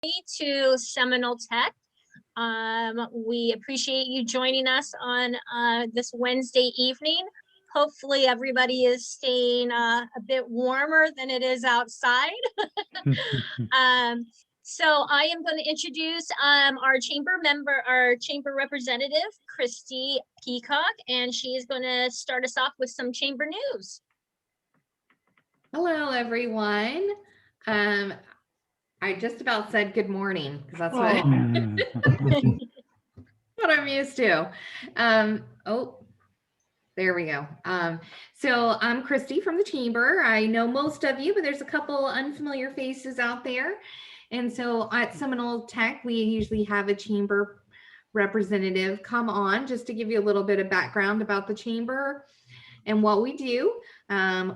to SeminoleTech. We appreciate you joining us on this Wednesday evening. Hopefully everybody is staying a bit warmer than it is outside. So I am going to introduce our chamber representative, Christie Peacock, and she is going to start us off with some chamber news. Hello, everyone. I just about said good morning because that's what, what I'm used to. Oh, there we go. So I'm Christy from the Chamber. I know most of you, but there's a couple unfamiliar faces out there. And so at SeminoleTech, we usually have a chamber representative come on just to give you a little bit of background about the chamber and what we do.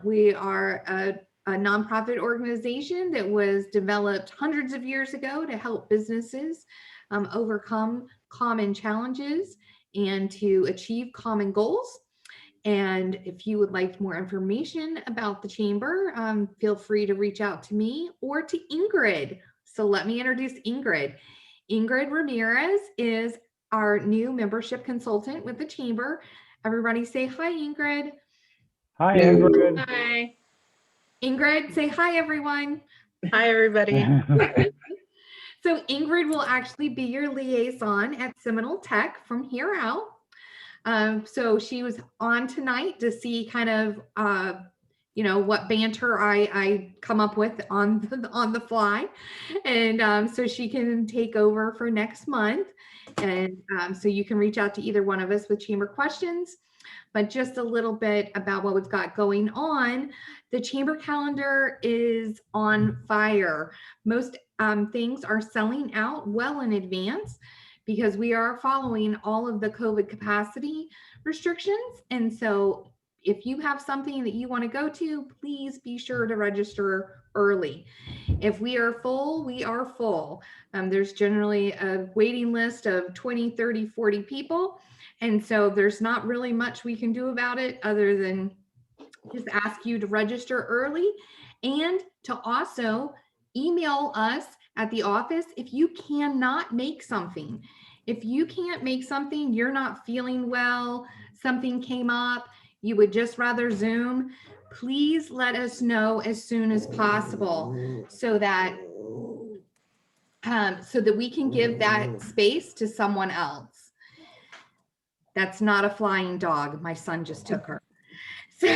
We are a nonprofit organization that was developed hundreds of years ago to help businesses overcome common challenges and to achieve common goals. And if you would like more information about the chamber, feel free to reach out to me or to Ingrid. So let me introduce Ingrid. Ingrid Ramirez is our new membership consultant with the chamber. Everybody say hi, Ingrid. Hi, Ingrid. Hi. Ingrid, say hi, everyone. Hi, everybody. So Ingrid will actually be your liaison at SeminoleTech from here out. So she was on tonight to see kind of, what banter I come up with on the fly. And so she can take over for next month. And so you can reach out to either one of us with chamber questions. But just a little bit about what we've got going on. The chamber calendar is on fire. Most things are selling out well in advance because we are following all of the COVID capacity restrictions. And so if you have something that you want to go to, please be sure to register early. If we are full, we are full. There's generally a waiting list of 20, 30, 40 people. And so there's not really much we can do about it other than just ask you to register early and to also email us at the office if you cannot make something. If you can't make something, you're not feeling well, something came up, you would just rather Zoom, please let us know as soon as possible so that we can give that space to someone else. That's not a flying dog. My son just took her. So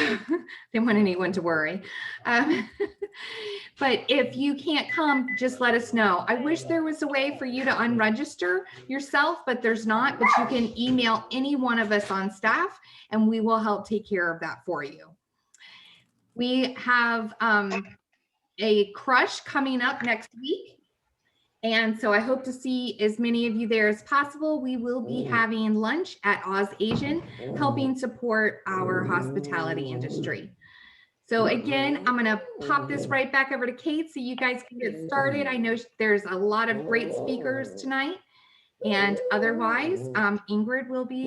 didn't want anyone to worry. But if you can't come, just let us know. I wish there was a way for you to unregister yourself, but there's not. But you can email any one of us on staff and we will help take care of that for you. We have a crush coming up next week. And so I hope to see as many of you there as possible. We will be having lunch at Oz Asian, helping support our hospitality industry. So again, I'm going to pop this right back over to Kate so you guys can get started. I know there's a lot of great speakers tonight. And otherwise, Ingrid will be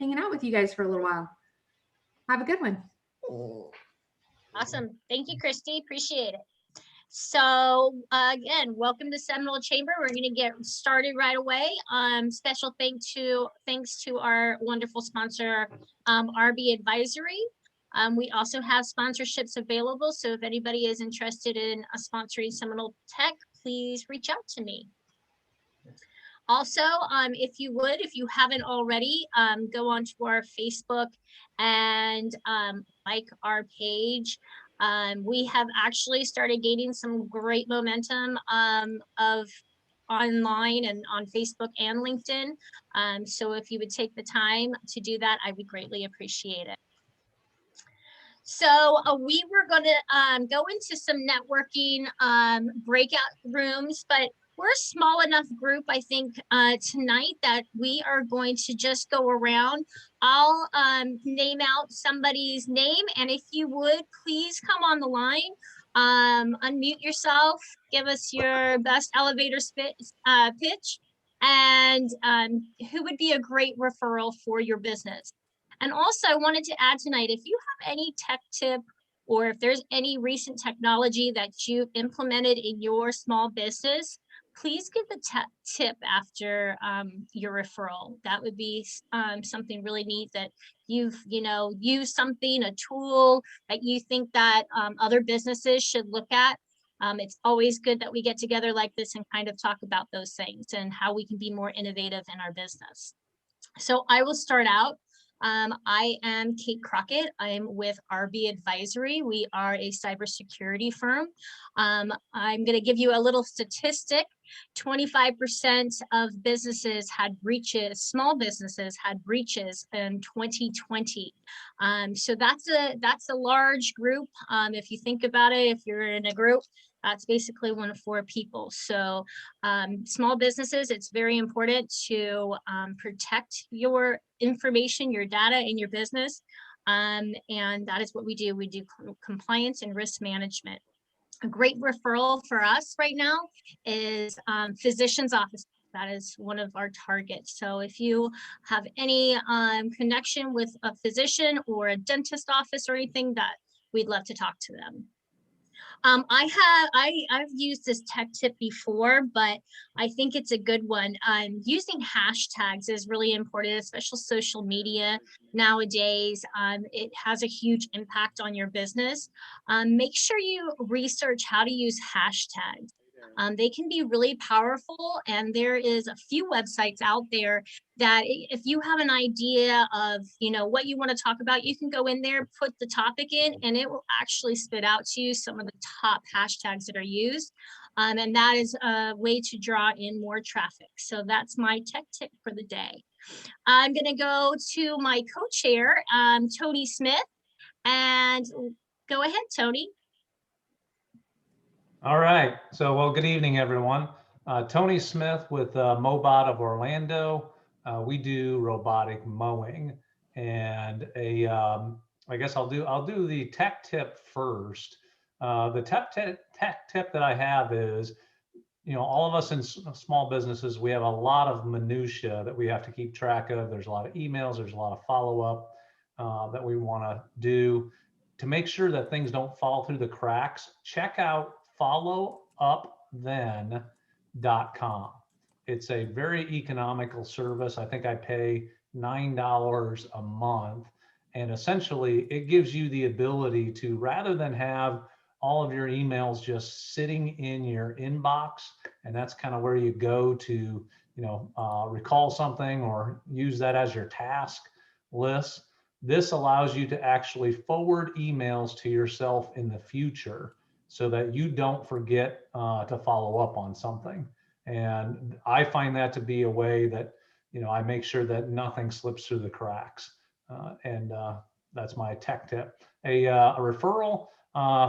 hanging out with you guys for a little while. Have a good one. Awesome. Thank you, Christy. Appreciate it. So again, welcome to Seminole Chamber. We're going to get started right away. Special thanks to our wonderful sponsor, RB Advisory. We also have sponsorships available. So if anybody is interested in sponsoring SeminoleTech, please reach out to me. Also, if you haven't already, go onto our Facebook and like our page. We have actually started gaining some great momentum of online and on Facebook and LinkedIn. So if you would take the time to do that, I would greatly appreciate it. So we were going to go into some networking breakout rooms, but we're a small enough group, I think, tonight that we are going to just go around. I'll name out somebody's name, and if you would, please come on the line, unmute yourself, give us your best elevator pitch, and who would be a great referral for your business. And also, I wanted to add tonight, if you have any tech tip or if there's any recent technology that you've implemented in your small business, please give the tip after your referral. That would be something really neat, that you've, used something, a tool that you think that other businesses should look at. It's always good that we get together like this and kind of talk about those things and how we can be more innovative in our business. So I will start out. I am Kate Crockett. I'm with RB Advisory. We are a cybersecurity firm. I'm going to give you a little statistic. 25% of businesses had breaches, small businesses had breaches in 2020. So that's a large group. If you think about it, if you're in a group, that's basically 1 of 4 people. So small businesses, it's very important to protect your information, your data in your business. And that is what we do. We do compliance and risk management. A great referral for us right now is physician's office. That is one of our targets. So if you have any connection with a physician or a dentist office or anything, that we'd love to talk to them. I've used this tech tip before, but I think it's a good one. Using hashtags is really important, especially social media nowadays. It has a huge impact on your business. Make sure you research how to use hashtags. They can be really powerful, and there is a few websites out there that if you have an idea of what you want to talk about, you can go in there, put the topic in, and it will actually spit out to you some of the top hashtags that are used. And that is a way to draw in more traffic. So that's my tech tip for the day. I'm going to go to my co-chair, Tony Smith, and go ahead, Tony. All right. So, well, good evening, everyone. Tony Smith with Mobot of Orlando. We do robotic mowing, and I guess I'll do the tech tip first. The tech tip that I have is, all of us in small businesses, we have a lot of minutia that we have to keep track of. There's a lot of emails, there's a lot of follow-up that we want to do. To make sure that things don't fall through the cracks, check out followupthen.com. It's a very economical service. I think I pay $9 a month. And essentially, it gives you the ability to, rather than have all of your emails just sitting in your inbox, and that's kind of where you go to, recall something or use that as your task list. This allows you to actually forward emails to yourself in the future, so that you don't forget to follow up on something. And I find that to be a way that, I make sure that nothing slips through the cracks. And that's my tech tip. A referral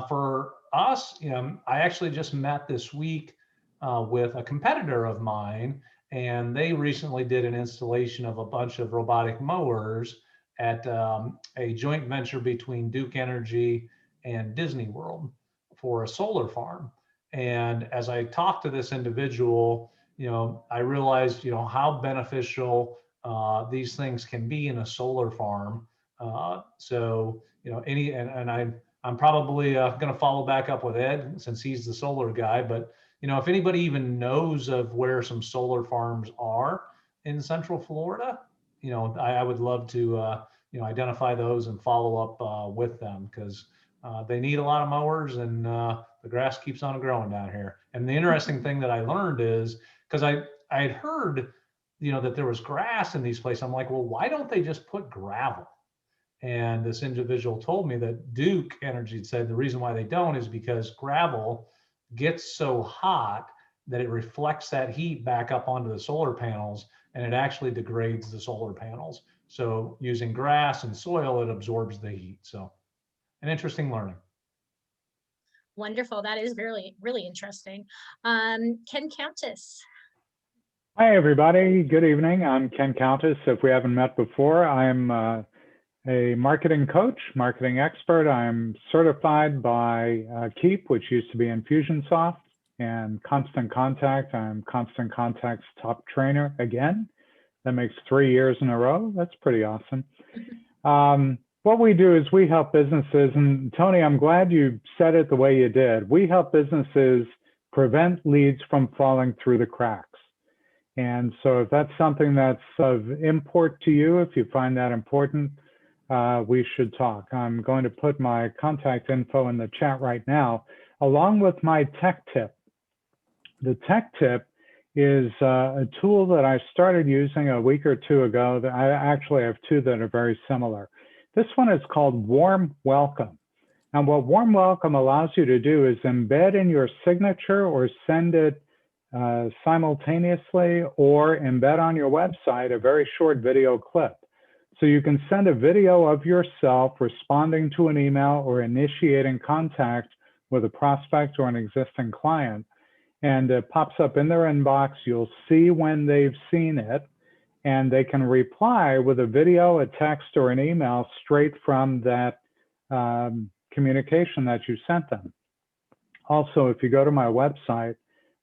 for us, I actually just met this week with a competitor of mine, and they recently did an installation of a bunch of robotic mowers at a joint venture between Duke Energy and Disney World for a solar farm. And as I talked to this individual, I realized, how beneficial these things can be in a solar farm. So, I'm probably going to follow back up with Ed since he's the solar guy. But, if anybody even knows of where some solar farms are in Central Florida, I would love to, identify those and follow up with them, because they need a lot of mowers, and the grass keeps on growing down here. And the interesting thing that I learned is, because I had heard, that there was grass in these places. I'm like, well, why don't they just put gravel? And this individual told me that Duke Energy said the reason why they don't is because gravel gets so hot that it reflects that heat back up onto the solar panels, and it actually degrades the solar panels. So using grass and soil, it absorbs the heat. So an interesting learning. Wonderful. That is really, really interesting. Ken Countess. Hi, everybody. Good evening. I'm Ken Countess. If we haven't met before, I'm a marketing coach, marketing expert. I'm certified by Keep, which used to be Infusionsoft, and Constant Contact. I'm Constant Contact's top trainer again. That makes 3 years in a row. That's pretty awesome. What we do is we help businesses, and Tony, I'm glad you said it the way you did. We help businesses prevent leads from falling through the cracks. And so if that's something that's of import to you, if you find that important, we should talk. I'm going to put my contact info in the chat right now, along with my tech tip. The tech tip is a tool that I started using a week or two ago. That I actually have two that are very similar. This one is called Warm Welcome. And what Warm Welcome allows you to do is embed in your signature or send it simultaneously, or embed on your website a very short video clip. So you can send a video of yourself responding to an email or initiating contact with a prospect or an existing client. And it pops up in their inbox. You'll see when they've seen it, and they can reply with a video, a text, or an email straight from that communication that you sent them. Also, if you go to my website,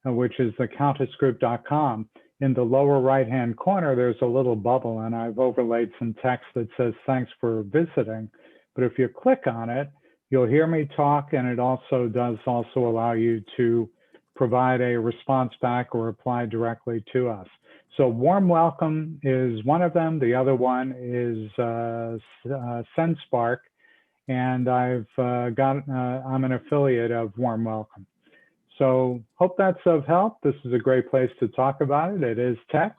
which is thecountessgroup.com, in the lower right-hand corner, there's a little bubble, and I've overlaid some text that says, thanks for visiting. But if you click on it, you'll hear me talk, and it also does allow you to provide a response back or reply directly to us. So Warm Welcome is one of them. The other one is SendSpark, and I'm an affiliate of Warm Welcome. So hope that's of help. This is a great place to talk about it. It is tech.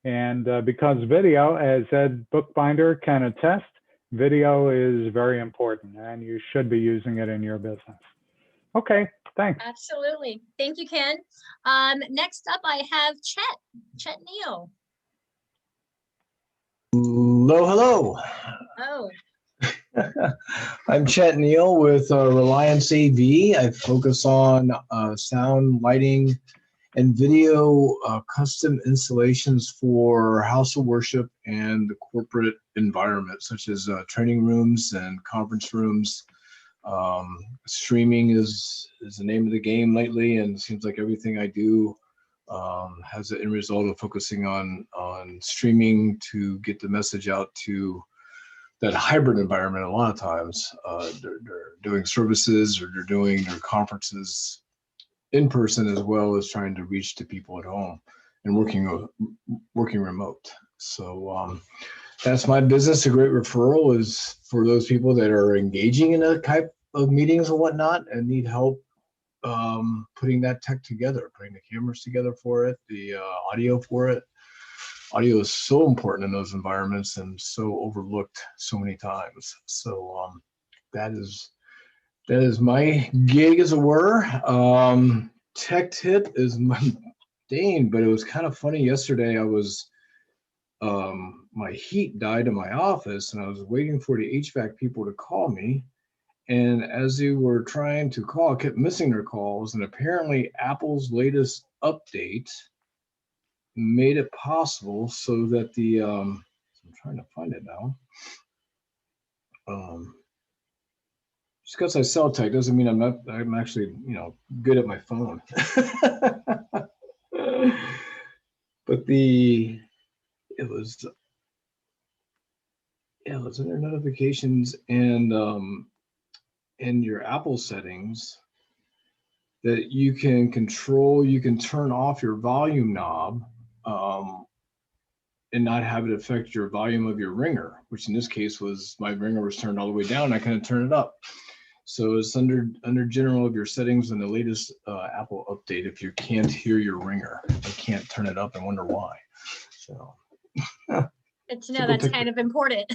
And because video, as Ed Bookbinder can attest, video is very important, and you should be using it in your business. Okay, thanks. Absolutely. Thank you, Ken. Next up, I have Chet Neal. Hello, hello. Oh. I'm Chet Neal with Reliance AV. I focus on sound, lighting, and video custom installations for house of worship and the corporate environment, such as training rooms and conference rooms. Streaming is the name of the game lately, and it seems like everything I do has the end result of focusing on streaming to get the message out to that hybrid environment. A lot of times they're doing services, or they're doing their conferences in person, as well as trying to reach the people at home and working remote. So that's my business. A great referral is for those people that are engaging in a type of meetings and whatnot and need help putting that tech together, putting the cameras together for it, the audio for it. Audio is so important in those environments and so overlooked so many times. So that is my gig, as it were. Tech tip is mundane, but it was kind of funny. Yesterday, I was my heat died in my office, and I was waiting for the HVAC people to call me. And as they were trying to call, I kept missing their calls. And apparently, Apple's latest update made it possible so that the I'm trying to find it now. Just because I sell tech doesn't mean I'm actually, good at my phone. But it was under notifications and in your Apple settings that you can control. You can turn off your volume knob and not have it affect your volume of your ringer, which in this case was my ringer was turned all the way down. I couldn't turn it up. So it's under general of your settings in the latest Apple update. If you can't hear your ringer, you can't turn it up and wonder why. So Good to know. That's kind of important.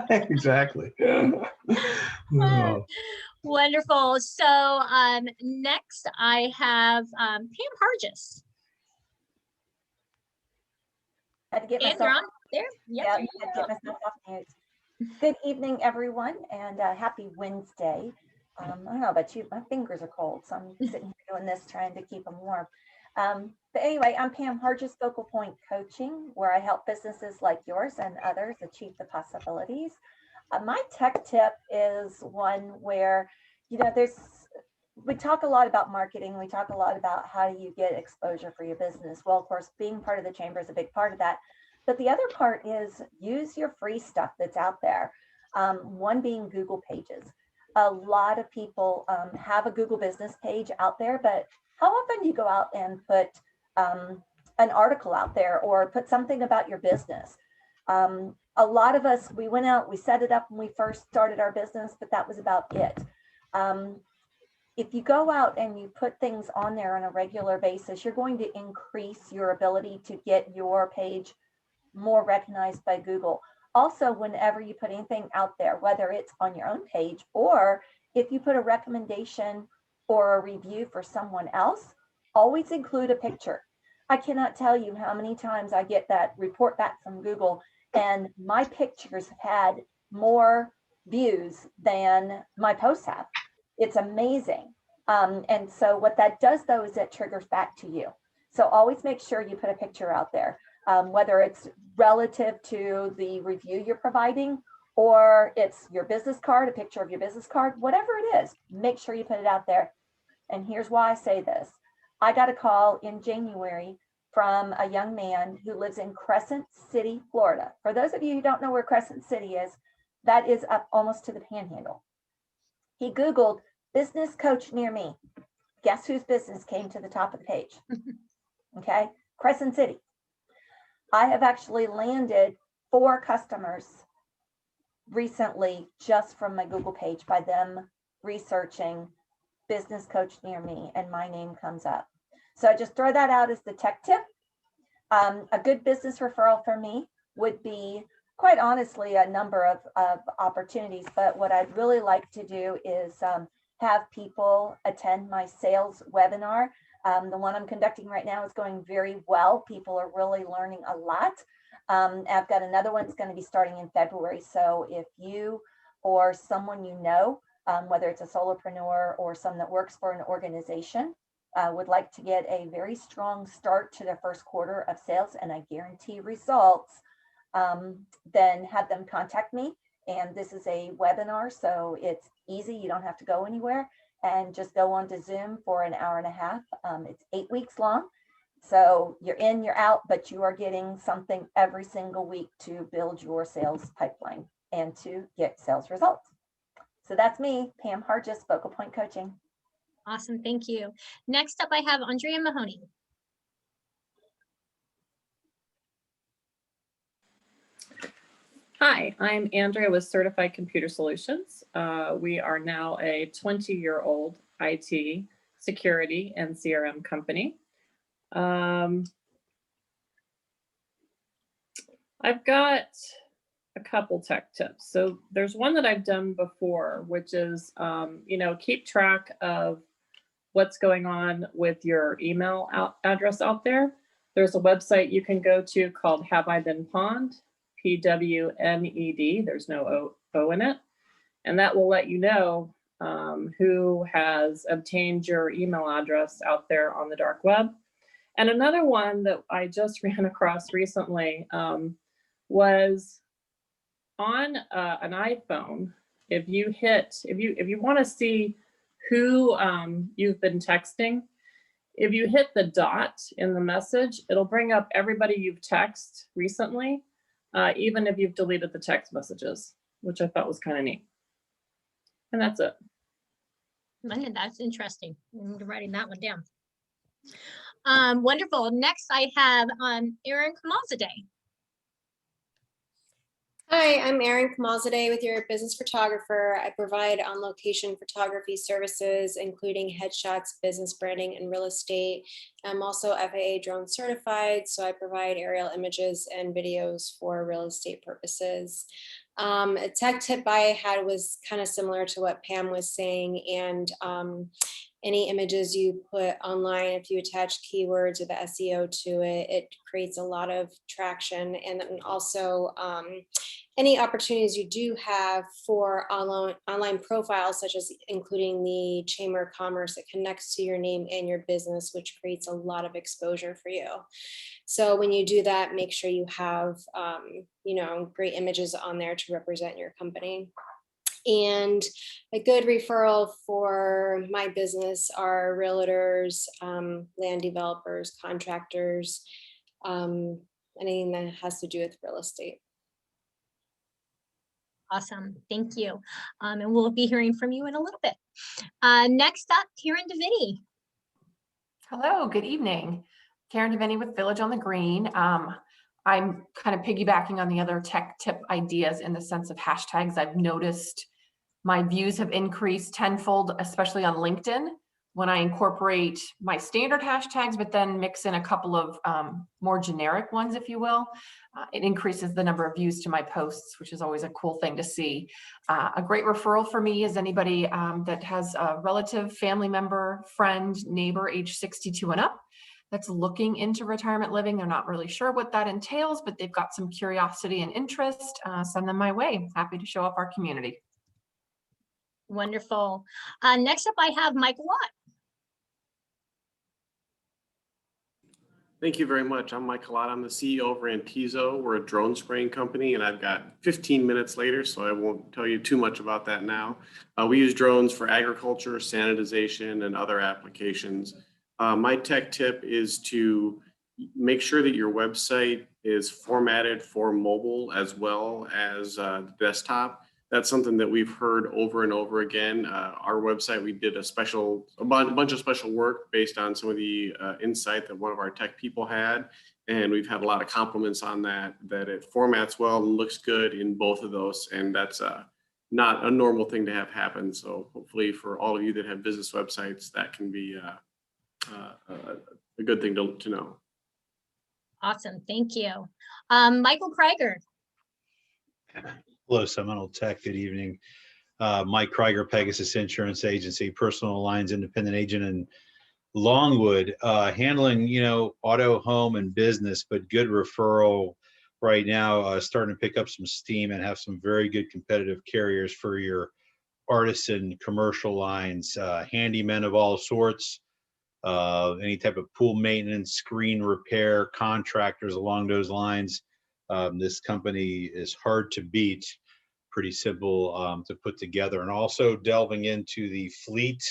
Exactly. Wonderful. So next I have Pam Hargis. I had to get And myself you're on there. yeah, Yep. I had to get myself off mute. Good evening, everyone, and happy Wednesday. I don't know about you, my fingers are cold, so I'm sitting here doing this, trying to keep them warm. But anyway, I'm Pam Hargis, Focal Point Coaching, where I help businesses like yours and others achieve the possibilities. My tech tip is one where, we talk a lot about marketing. We talk a lot about how do you get exposure for your business. Well, of course, being part of the chamber is a big part of that. But the other part is use your free stuff that's out there. One being Google Pages. a lot of people have a Google business page out there, but how often do you go out and put an article out there or put something about your business? A lot of us, we went out, we set it up when we first started our business, but that was about it. If you go out and you put things on there on a regular basis, you're going to increase your ability to get your page more recognized by Google. Also, whenever you put anything out there, whether it's on your own page or if you put a recommendation or a review for someone else, always include a picture. I cannot tell you how many times I get that report back from Google and my pictures have had more views than my posts have. It's amazing. And so what that does though is it triggers back to you. So always make sure you put a picture out there, whether it's relative to the review you're providing or it's your business card, a picture of your business card, whatever it is, make sure you put it out there. And here's why I say this. I got a call in January from a young man who lives in Crescent City, Florida. For those of you who don't know where Crescent City is, that is up almost to the Panhandle. He Googled business coach near me. Guess whose business came to the top of the page? Okay, Crescent City. I have actually landed 4 customers recently just from my Google page by them researching business coach near me and my name comes up. So I just throw that out as the tech tip. A good business referral for me would be, quite honestly, a number of opportunities, but what I'd really like to do is have people attend my sales webinar. The one I'm conducting right now is going very well. People are really learning a lot. I've got another one that's going to be starting in February. So if you or someone you know, whether it's a solopreneur or someone that works for an organization, would like to get a very strong start to their first quarter of sales and I guarantee results, then have them contact me. And this is a webinar, so it's easy. You don't have to go anywhere and just go on to Zoom for an hour and a half. It's 8 weeks long. So you're in, you're out, but you are getting something every single week to build your sales pipeline and to get sales results. So that's me, Pam Hargis, Focal Point Coaching. Awesome, thank you. Next up, I have Andrea Mahoney. Hi, I'm Andrea with Certified Computer Solutions. We are now a 20-year-old IT, security, and CRM company. I've got a couple tech tips. So there's one that I've done before, which is, keep track of what's going on with your email address out there. There's a website you can go to called Have I Been Pwned? PWNED, there's no O in it. And that will let you know who has obtained your email address out there on the dark web. And another one that I just ran across recently was on an iPhone. If you want to see who you've been texting, if you hit the dot in the message, it'll bring up everybody you've texted recently. Even if you've deleted the text messages, which I thought was kind of neat. And that's it. That's interesting. I'm writing that one down. Wonderful. Next, I have Erin Kamalzadeh. Hi, I'm Erin Kamalzadeh with your business photographer. I provide on-location photography services, including headshots, business branding, and real estate. I'm also FAA drone certified, so I provide aerial images and videos for real estate purposes. A tech tip I had was kind of similar to what Pam was saying, and any images you put online, if you attach keywords or the SEO to it, it creates a lot of traction. And then also any opportunities you do have for online profiles, such as including the Chamber of Commerce that connects to your name and your business, which creates a lot of exposure for you. So when you do that, make sure you have great images on there to represent your company. And a good referral for my business are realtors, land developers, contractors, anything that has to do with real estate. Awesome. Thank you. And we'll be hearing from you in a little bit. Next up, Karen DeVinny. Hello, good evening. Karen DeVinny with Village on the Green. I'm kind of piggybacking on the other tech tip ideas in the sense of hashtags. I've noticed my views have increased tenfold, especially on LinkedIn, when I incorporate my standard hashtags, but then mix in a couple of more generic ones, if you will. It increases the number of views to my posts, which is always a cool thing to see. A great referral for me is anybody that has a relative, family member, friend, neighbor, age 62 and up, that's looking into retirement living. They're not really sure what that entails, but they've got some curiosity and interest. Send them my way. Happy to show up our community. Wonderful. Next up, I have Michael Watt. Thank you very much. I'm Mike Kamalzadeh. I'm the CEO of Rantizo. We're a drone spraying company, and I've got 15 minutes later, so I won't tell you too much about that now. We use drones for agriculture, sanitization, and other applications. My tech tip is to make sure that your website is formatted for mobile as well as desktop. That's something that we've heard over and over again. Our website, we did a bunch of special work based on some of the insight that one of our tech people had. And we've had a lot of compliments on that it formats well and looks good in both of those. And that's not a normal thing to have happen. So hopefully for all of you that have business websites, that can be a good thing to know. Awesome. Thank you. Michael Krieger. Hello, SeminoleTech. Good evening. Mike Krieger, Pegasus Insurance Agency, personal lines independent agent in Longwood, handling, auto, home, and business, but good referral right now, starting to pick up some steam and have some very good competitive carriers for your artisan commercial lines, handymen of all sorts, any type of pool maintenance, screen repair, contractors along those lines. This company is hard to beat, pretty simple to put together, and also delving into the fleet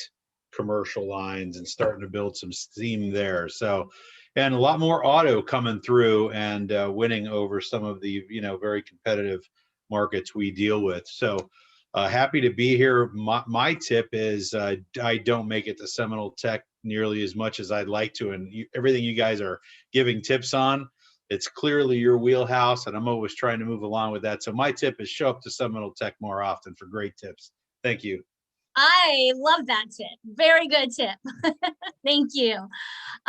commercial lines and starting to build some steam there. So, and a lot more auto coming through and winning over some of the, very competitive markets we deal with. So happy to be here. My tip is I don't make it to SeminoleTech nearly as much as I'd like to. And everything you guys are giving tips on, it's clearly your wheelhouse, and I'm always trying to move along with that. So my tip is show up to SeminoleTech more often for great tips. Thank you. I love that tip. Very good tip. Thank you.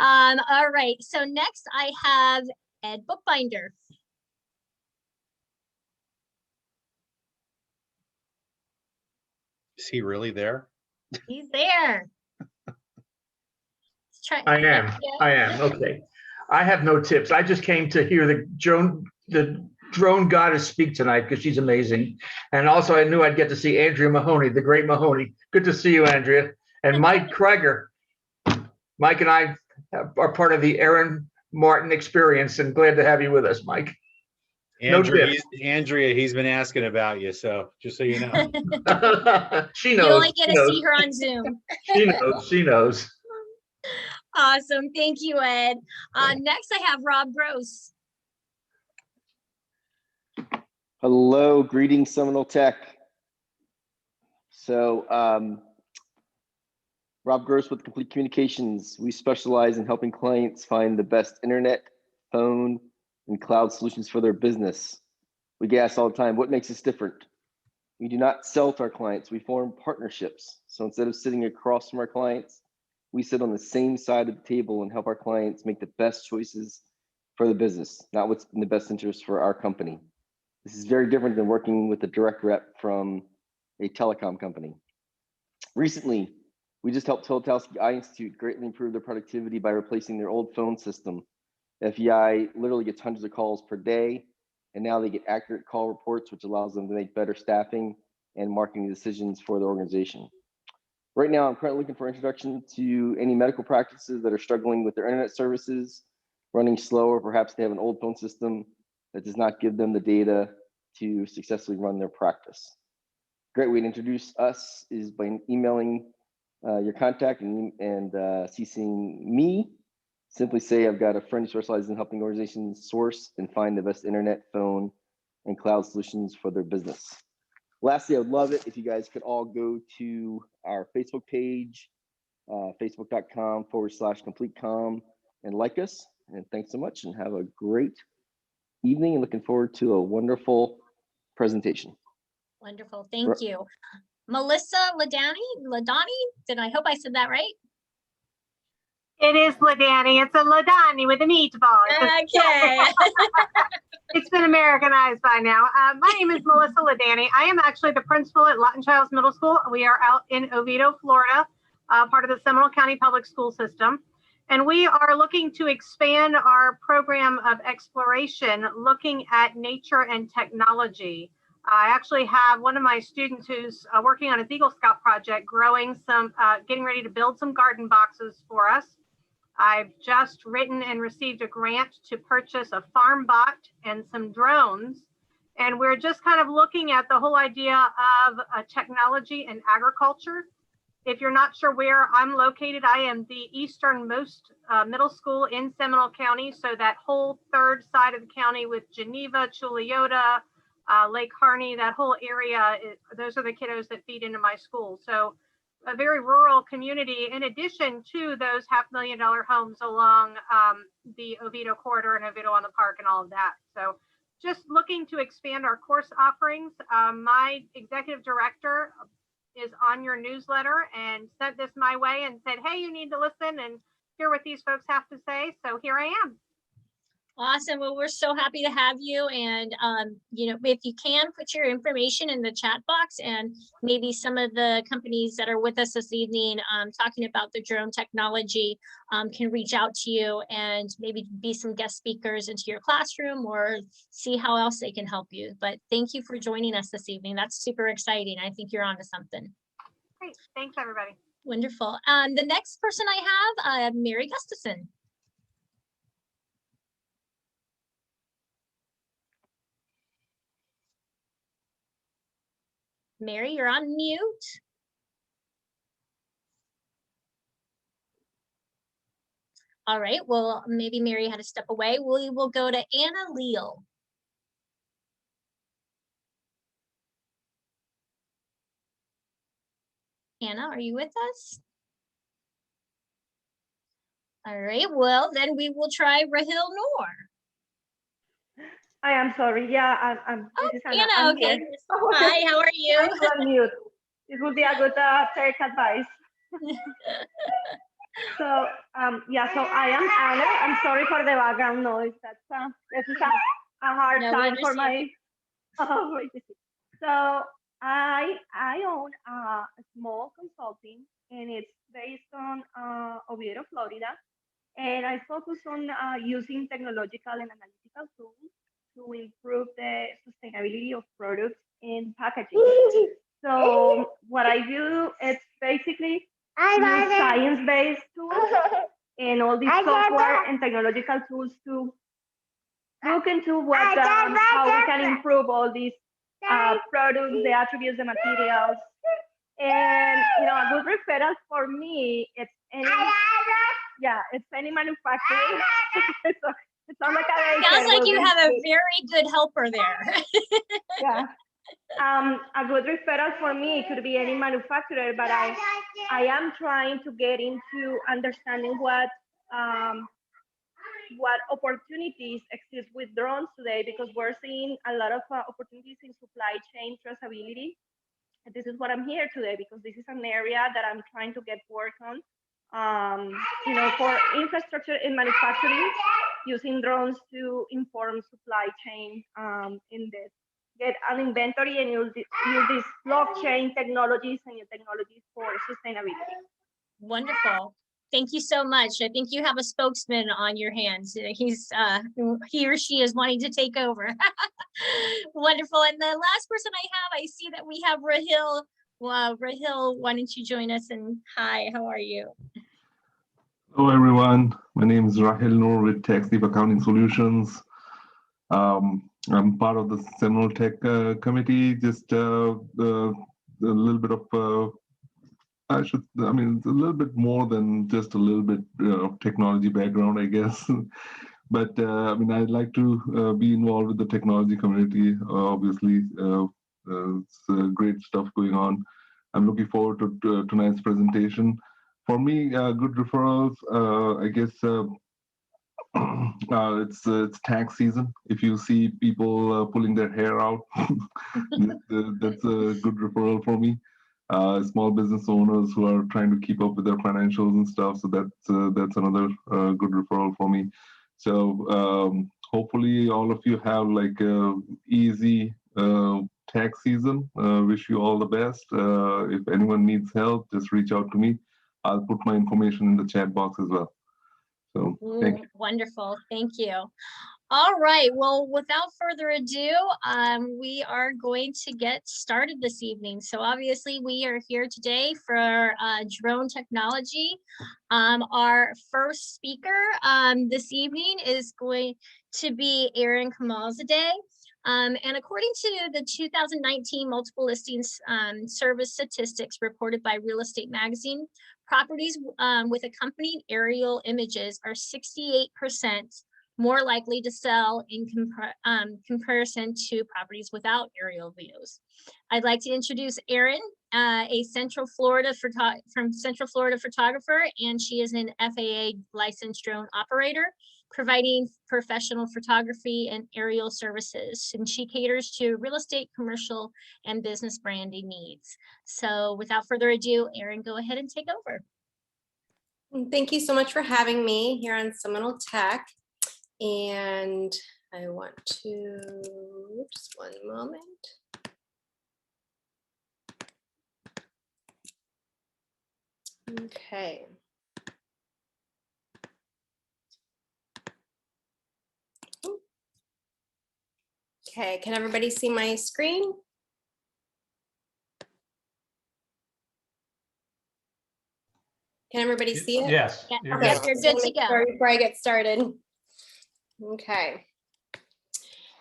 All right. So next I have Ed Bookbinder. Is he really there? He's there. I am. Okay. I have no tips. I just came to hear the drone goddess speak tonight because she's amazing. And also I knew I'd get to see Andrea Mahoney, the great Mahoney. Good to see you, Andrea. And Mike Krieger. Mike and I are part of the Erin Martin experience, and glad to have you with us, Mike. Andrea, he's been asking about you, so just so you know. She knows. You only get to see her on Zoom. She knows. Awesome. Thank you, Ed. Next, I have Rob Gross. Hello, greetings, SeminoleTech. So, Rob Gross with Complete Communications. We specialize in helping clients find the best internet, phone, and cloud solutions for their business. We get asked all the time, what makes us different? We do not sell to our clients, we form partnerships. So instead of sitting across from our clients, we sit on the same side of the table and help our clients make the best choices for the business, not what's in the best interest for our company. This is very different than working with a direct rep from a telecom company. Recently, we just helped Totalski Eye Institute greatly improve their productivity by replacing their old phone system. FEI literally gets hundreds of calls per day, and now they get accurate call reports, which allows them to make better staffing and marketing decisions for the organization. Right now, I'm currently looking for introduction to any medical practices that are struggling with their internet services, running slow, or perhaps they have an old phone system that does not give them the data to successfully run their practice. Great way to introduce us is by emailing your contact and CCing me. Simply say, I've got a friend who specializes in helping organizations source and find the best internet, phone, and cloud solutions for their business. Lastly, I would love it if you guys could all go to our Facebook page, facebook.com/CompleteCom, and like us. And thanks so much, and have a great evening, and looking forward to a wonderful presentation. Wonderful. Thank you. Melissa Ladani, I hope I said that right? It is Ladani. It's a Ladani with a meatball. Okay. It's been Americanized by now. My name is Melissa Ladani. I am actually the principal at Lawton Childs Middle School. We are out in Oviedo, Florida, part of the Seminole County Public School System. And we are looking to expand our program of exploration, looking at nature and technology. I actually have one of my students who's working on a Eagle Scout project, growing some, getting ready to build some garden boxes for us. I've just written and received a grant to purchase a farm bot and some drones. And we're just kind of looking at the whole idea of technology and agriculture. If you're not sure where I'm located, I am the easternmost middle school in Seminole County. So that whole third side of the county with Geneva, Chuliota, Lake Harney, that whole area, those are the kiddos that feed into my school. So a very rural community, in addition to those $500,000 homes along the Oviedo corridor and Oviedo on the Park and all of that. So just looking to expand our course offerings. My executive director is on your newsletter and sent this my way and said, hey, you need to listen and hear what these folks have to say. So here I am. Awesome. Well, we're so happy to have you. And, you know, if you can put your information in the chat box, and maybe some of the companies that are with us this evening talking about the drone technology can reach out to you and maybe be some guest speakers into your classroom or see how else they can help you. But thank you for joining us this evening. That's super exciting. I think you're onto something. Great. Thanks, everybody. Wonderful. The next person I have, Mary Gustafson. Mary, you're on mute. All right, well, maybe Mary had to step away. We will go to Anna Leal. Anna, are you with us? All right, well, then we will try Rahil Noor. I am sorry. Yeah, I'm. Oh, this is Anna, I'm okay. here. Hi, how are you? I'm on mute. This would be a good tech advice. So, yeah, so I am Anna. I'm sorry for the background noise. This is a hard time for my. So I own a small consulting, and it's based on Oviedo, Florida, and I focus on using technological and analytical tools to improve the sustainability of products in packaging. So what I do is basically use science-based tools and all these software and technological tools to look into what how we can improve all these products, the attributes, the materials. And you know, a good referral for me, it's any manufacturing. It sounds like sounds like you have a very good helper there. Yeah. A good referral for me could be any manufacturer, but I am trying to get into understanding what opportunities exist with drones today, because we're seeing a lot of opportunities in supply chain traceability. And this is what I'm here today, because this is an area that I'm trying to get work on. You know, for infrastructure in manufacturing, using drones to inform supply chain in this. Get an inventory and use these blockchain technologies and new technologies for sustainability. Wonderful. Thank you so much. I think you have a spokesman on your hands. He or she is wanting to take over. Wonderful. And the last person I see that we have Rahil. Rahil, why don't you join us? And hi, how are you? Hello, everyone. My name is Rahil Noor with TechSleep Accounting Solutions. I'm part of the SeminoleTech committee. Just a little bit of, it's a little bit more than just a little bit of technology background, I guess. But I'd like to be involved with the technology community, obviously, It's great stuff going on. I'm looking forward to tonight's presentation. For me, good referrals, I guess it's tax season. If you see people pulling their hair out, that's a good referral for me. Small business owners who are trying to keep up with their financials and stuff. So that's another good referral for me. So hopefully all of you have like a easy tax season. Wish you all the best. If anyone needs help, just reach out to me. I'll put my information in the chat box as well. So thank you. Wonderful. Thank you. All right. Well, without further ado, we are going to get started this evening. So obviously we are here today for drone technology. Our first speaker this evening is going to be Erin Kamalzadeh. And according to the 2019 multiple listings service statistics reported by Real Estate Magazine, properties with accompanying aerial images are 68% more likely to sell in comparison to properties without aerial views. I'd like to introduce Erin, a Central Florida photographer, and she is an FAA licensed drone operator, providing professional photography and aerial services. And she caters to real estate, commercial, and business branding needs. So without further ado, Erin, go ahead and take over. Thank you so much for having me here on SeminoleTech. And I want to, just one moment. Okay. Okay, can everybody see my screen? Can everybody see it? Yes. Yeah. You're Yep, good. you're good to go. Before I get started. Okay.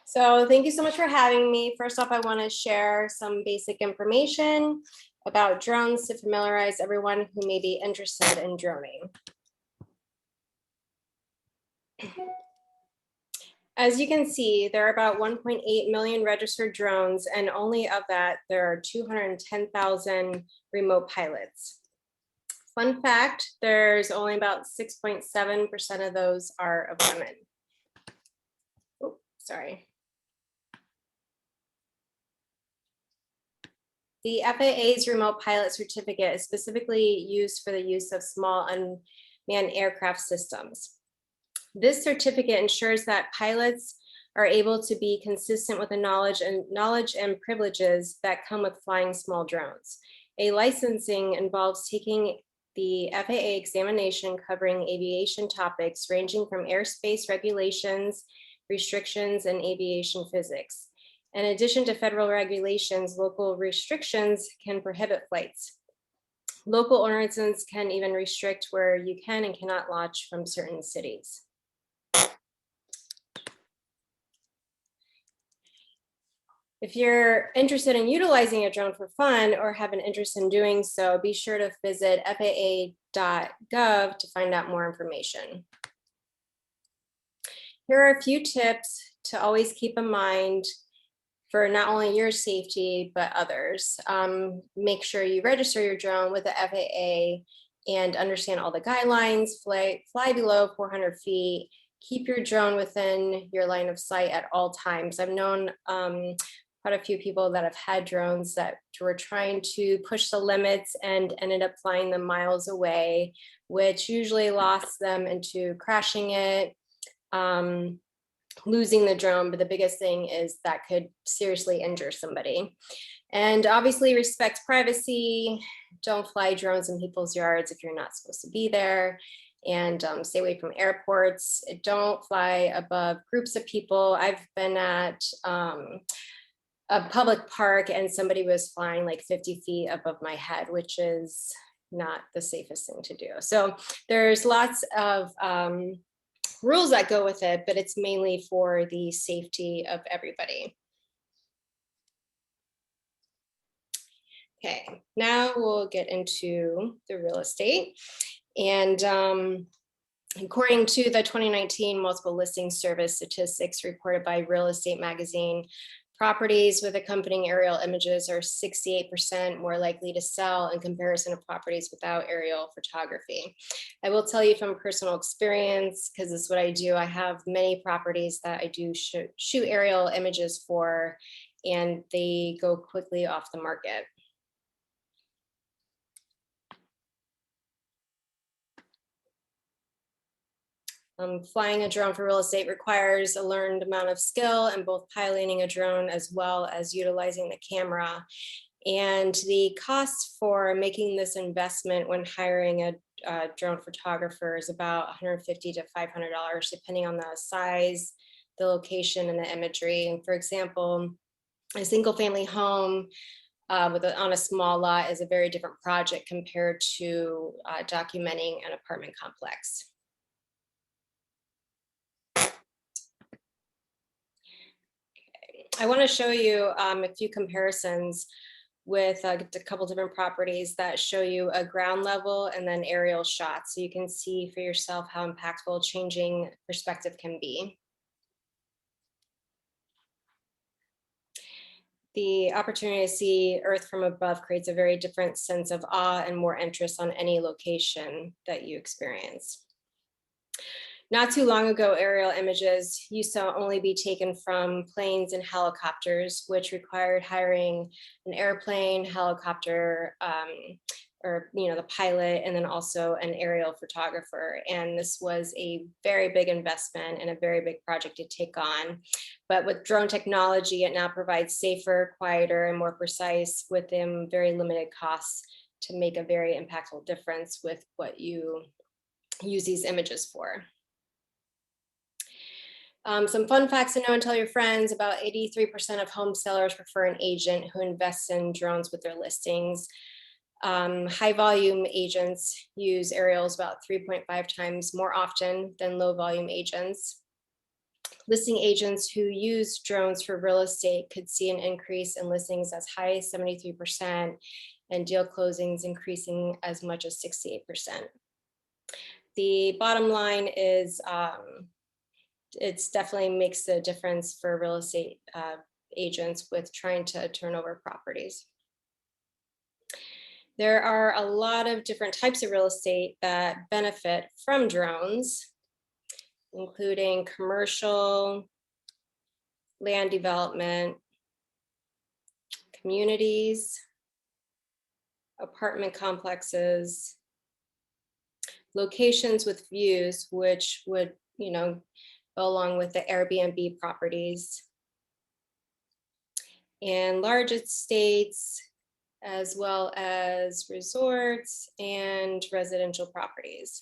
So thank you so much for having me. First off, I want to share some basic information about drones to familiarize everyone who may be interested in droning. As you can see, there are about 1.8 million registered drones, and only of that, there are 210,000 remote pilots. Fun fact, there's only about 6.7% of those are of women. Oh, sorry. The FAA's remote pilot certificate is specifically used for the use of small unmanned aircraft systems. This certificate ensures that pilots are able to be consistent with the knowledge and privileges that come with flying small drones. A licensing involves taking the FAA examination covering aviation topics ranging from airspace regulations, restrictions, and aviation physics. In addition to federal regulations, local restrictions can prohibit flights. Local ordinances can even restrict where you can and cannot launch from certain cities. If you're interested in utilizing a drone for fun or have an interest in doing so, be sure to visit faa.gov to find out more information. Here are a few tips to always keep in mind for not only your safety, but others. Make sure you register your drone with the FAA and understand all the guidelines, fly below 400 feet, keep your drone within your line of sight at all times. I've known quite a few people that have had drones that were trying to push the limits and ended up flying them miles away, which usually lost them into crashing it, losing the drone. But the biggest thing is that could seriously injure somebody. And obviously respect privacy. Don't fly drones in people's yards if you're not supposed to be there. And stay away from airports. Don't fly above groups of people. I've been at a public park and somebody was flying like 50 feet above my head, which is not the safest thing to do. So there's lots of rules that go with it, but it's mainly for the safety of everybody. Okay, now we'll get into the real estate. And according to the 2019 multiple listing service statistics reported by Real Estate Magazine, Properties with accompanying aerial images are 68% more likely to sell in comparison to properties without aerial photography. I will tell you from personal experience, because this is what I do, I have many properties that I do shoot aerial images for, and they go quickly off the market. Flying a drone for real estate requires a learned amount of skill in both piloting a drone as well as utilizing the camera. And the cost for making this investment when hiring a drone photographer is about $150 to $500, depending on the size, the location, and the imagery. And for example, a single family home on a small lot is a very different project compared to documenting an apartment complex. I want to show you a few comparisons with a couple different properties that show you a ground level and then aerial shots, so you can see for yourself how impactful changing perspective can be. The opportunity to see Earth from above creates a very different sense of awe and more interest on any location that you experience. Not too long ago, aerial images used to only be taken from planes and helicopters, which required hiring an airplane, helicopter, or the pilot, and then also an aerial photographer. And this was a very big investment and a very big project to take on. But with drone technology, it now provides safer, quieter, and more precise within very limited costs to make a very impactful difference with what you use these images for. Some fun facts to know and tell your friends: about 83% of home sellers prefer an agent who invests in drones with their listings. High volume agents use aerials about 3.5 times more often than low volume agents. Listing agents who use drones for real estate could see an increase in listings as high as 73% and deal closings increasing as much as 68%. The bottom line is it definitely makes a difference for real estate agents with trying to turn over properties. There are a lot of different types of real estate that benefit from drones, including commercial, land development, communities, apartment complexes, locations with views, which would, go along with the Airbnb properties, and large estates, as well as resorts and residential properties.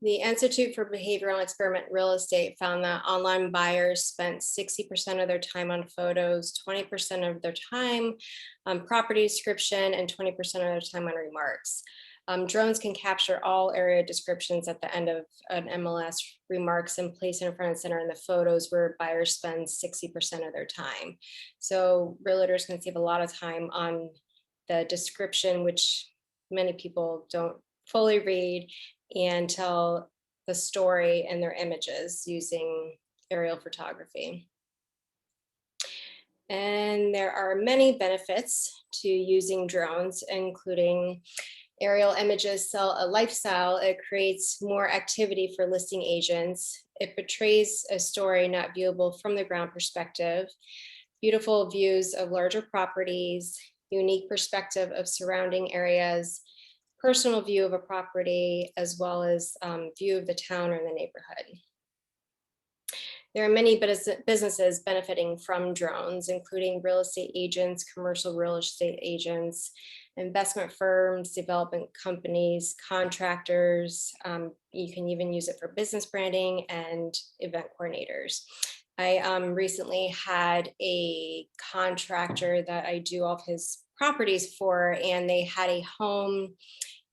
The Institute for Behavioral and Experiment Real Estate found that online buyers spent 60% of their time on photos, 20% of their time on property description, and 20% of their time on remarks. Drones can capture all area descriptions at the end of an MLS remarks and place it in front and center in the photos where buyers spend 60% of their time. So realtors can save a lot of time on the description, which many people don't fully read, and tell the story in their images using aerial photography. And there are many benefits to using drones, including aerial images sell a lifestyle. It creates more activity for listing agents. It portrays a story not viewable from the ground perspective, beautiful views of larger properties, unique perspective of surrounding areas, personal view of a property, as well as view of the town or the neighborhood. There are many businesses benefiting from drones, including real estate agents, commercial real estate agents, investment firms, development companies, contractors. You can even use it for business branding and event coordinators. I recently had a contractor that I do all of his properties for, and they had a home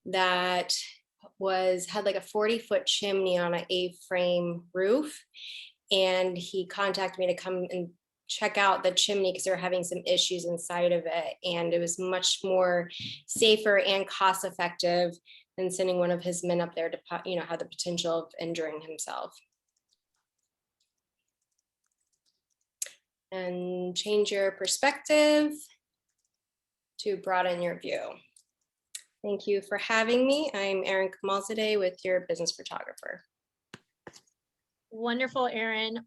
that had like a 40-foot chimney on an A-frame roof. And he contacted me to come and check out the chimney because they were having some issues inside of it. And it was much more safer and cost effective than sending one of his men up there to, have the potential of injuring himself. and change your perspective to broaden your view. Thank you for having me. I'm Erin Kamalzadeh with your business photographer. Wonderful, Erin.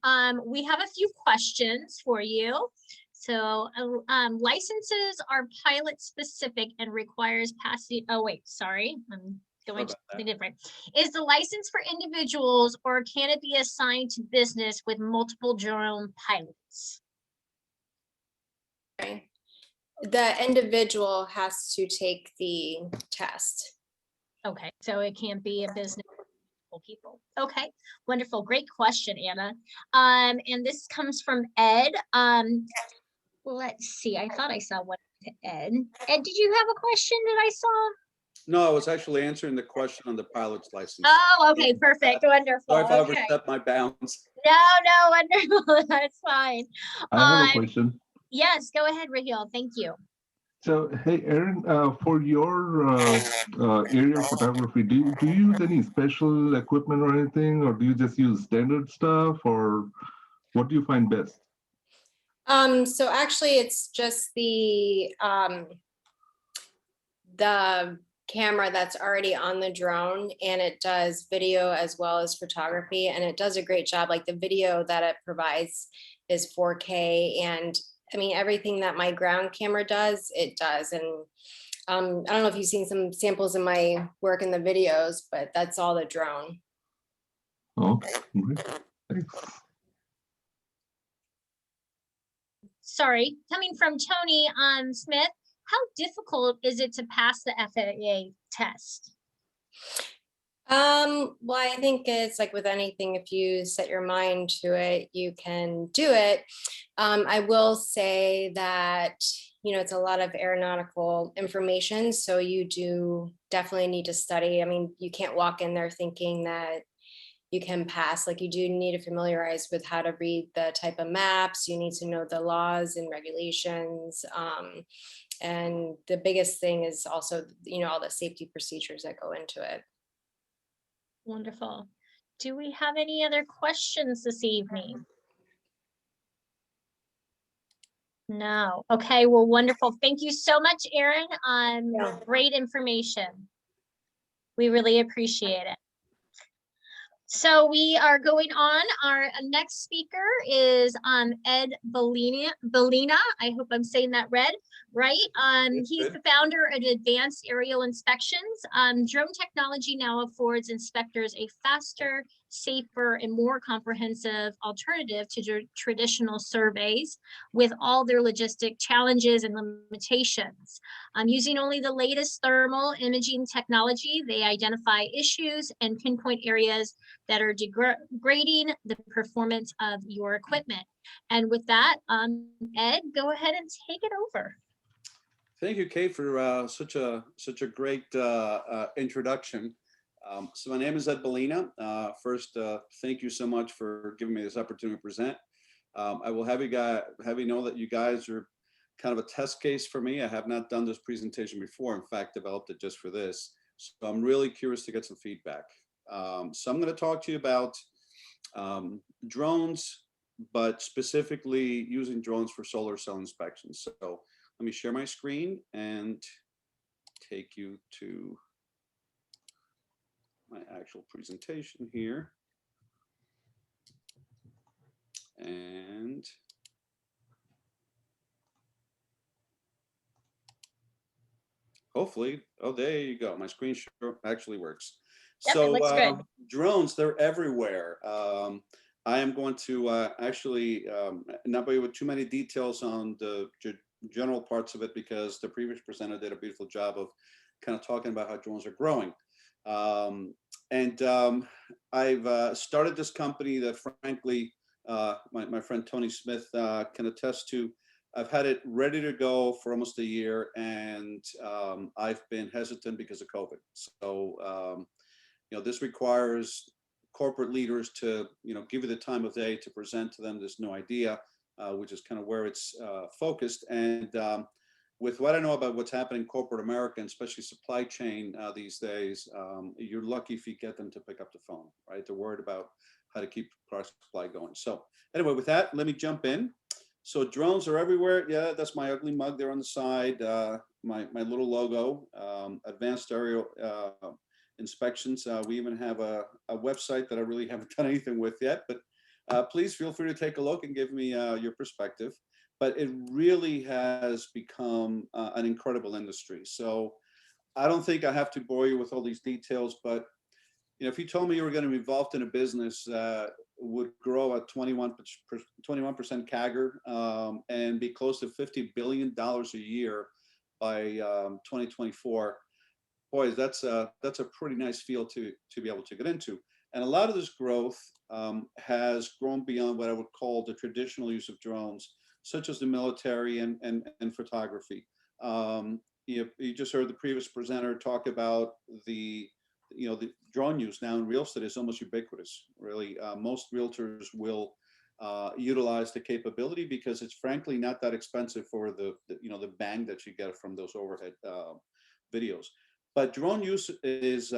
We have a few questions for you. So licenses are pilot specific and requires passing. Oh wait, sorry, I'm going to something different. Is the license for individuals or can it be assigned to business with multiple drone pilots? Okay. The individual has to take the test. Okay, so it can't be a business with people. Okay, wonderful, great question, Anna. And this comes from Ed. Let's see, I thought I saw one to Ed. Ed, did you have a question that I saw? No, I was actually answering the question on the pilot's license. Oh, okay, perfect, wonderful. Sorry if I Okay. overstepped my bounds. No, wonderful, that's fine. I have a question. Yes, go ahead, Raheel, thank you. So, hey, Erin, for your area of photography, do you use any special equipment or anything, or do you just use standard stuff, or what do you find best? So actually it's just the camera that's already on the drone, and it does video as well as photography, and it does a great job. Like the video that it provides is 4K, and I mean, everything that my ground camera does, it does. And I don't know if you've seen some samples of my work in the videos, but that's all the drone. Oh, thanks. Sorry, coming from Tony Smith, how difficult is it to pass the FAA test? Well, I think it's like with anything, if you set your mind to it, you can do it. I will say that, you know, it's a lot of aeronautical information, so you do definitely need to study. I mean, you can't walk in there thinking that you can pass. Like, you do need to familiarize with how to read the type of maps. You need to know the laws and regulations. And the biggest thing is also, you know, all the safety procedures that go into it. Wonderful. Do we have any other questions this evening? No. Okay, well, wonderful. Thank you so much, Erin. Great information. We really appreciate it. So we are going on. Our next speaker is Ed Ballina. I hope I'm saying that right. He's the founder of Advanced Aerial Inspections. Drone technology now affords inspectors a faster, safer, and more comprehensive alternative to traditional surveys with all their logistic challenges and limitations. Using only the latest thermal imaging technology, they identify issues and pinpoint areas that are degrading the performance of your equipment. And with that, Ed, go ahead and take it over. Thank you, Kate, for such a great introduction. So my name is Ed Ballina. First, thank you so much for giving me this opportunity to present. I will have you know that you guys are kind of a test case for me. I have not done this presentation before. In fact, developed it just for this. So I'm really curious to get some feedback. So I'm going to talk to you about drones, but specifically using drones for solar cell inspections. So let me share my screen and take you to my actual presentation here. And hopefully, oh, there you go. My screen actually works. Yep, so drones, they're everywhere. I am going to actually not be with too many details on the general parts of it, because the previous presenter did a beautiful job of kind of talking about how drones are growing. I've started this company that, frankly, my friend Tony Smith can attest to. I've had it ready to go for almost a year, and I've been hesitant because of COVID. So, you know, this requires corporate leaders to, you know, give you the time of day to present to them this new idea, which is kind of where it's focused. And with what I know about what's happening in corporate America, and especially supply chain these days, you're lucky if you get them to pick up the phone, right? They're worried about how to keep product supply going. So anyway, with that, let me jump in. So drones are everywhere. Yeah, that's my ugly mug there on the side. My little logo, advanced aerial inspections. We even have a website that I really haven't done anything with yet, but please feel free to take a look and give me your perspective. But it really has become an incredible industry. So I don't think I have to bore you with all these details, but if you told me you were going to be involved in a business that would grow at 21% CAGR and be close to $50 billion a year by 2024, boy, that's a pretty nice field to be able to get into. And a lot of this growth has grown beyond what I would call the traditional use of drones, such as the military and photography. You just heard the previous presenter talk about the drone use now in real estate is almost ubiquitous. Really, most realtors will utilize the capability because it's frankly not that expensive for the bang that you get from those overhead videos. But drone use is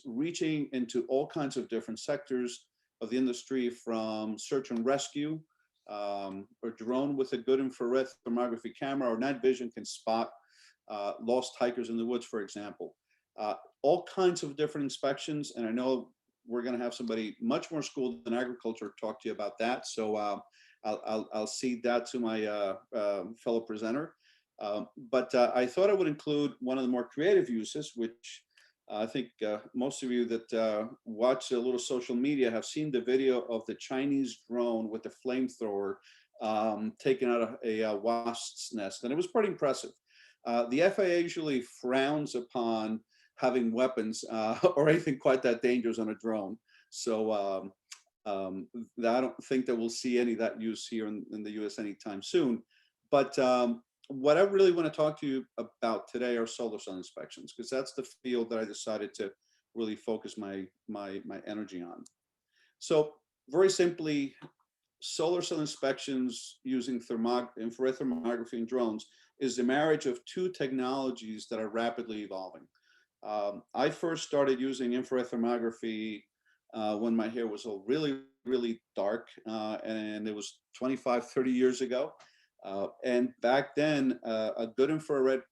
reaching into all kinds of different sectors of the industry, from search and rescue, or drone with a good infrared thermography camera or night vision can spot lost hikers in the woods, for example. All kinds of different inspections, and I know we're going to have somebody much more schooled in agriculture talk to you about that. So I'll cede that to my fellow presenter. But I thought I would include one of the more creative uses, which I think most of you that watch a little social media have seen the video of the Chinese drone with the flamethrower taking out a wasp's nest, and it was pretty impressive. The FAA usually frowns upon having weapons or anything quite that dangerous on a drone. So I don't think that we'll see any of that use here in the US anytime soon. But what I really want to talk to you about today are solar cell inspections, because that's the field that I decided to really focus my energy on. So very simply, solar cell inspections using infrared thermography and drones is the marriage of two technologies that are rapidly evolving. I first started using infrared thermography when my hair was really, really dark, and it was 25, 30 years ago. And back then, a good infrared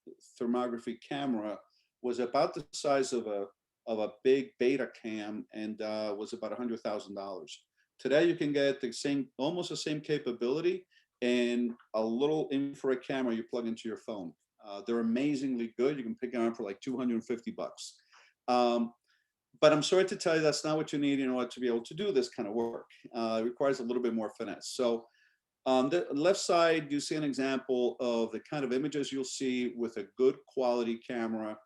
thermography camera was about the size of a big beta cam and was about $100,000. Today, you can get the almost the same capability and a little infrared camera you plug into your phone. They're amazingly good. You can pick them up for like 250 bucks. But I'm sorry to tell you that's not what you need in order to be able to do this kind of work. It requires a little bit more finesse. So on the left side, you see an example of the kind of images you'll see with a good quality camera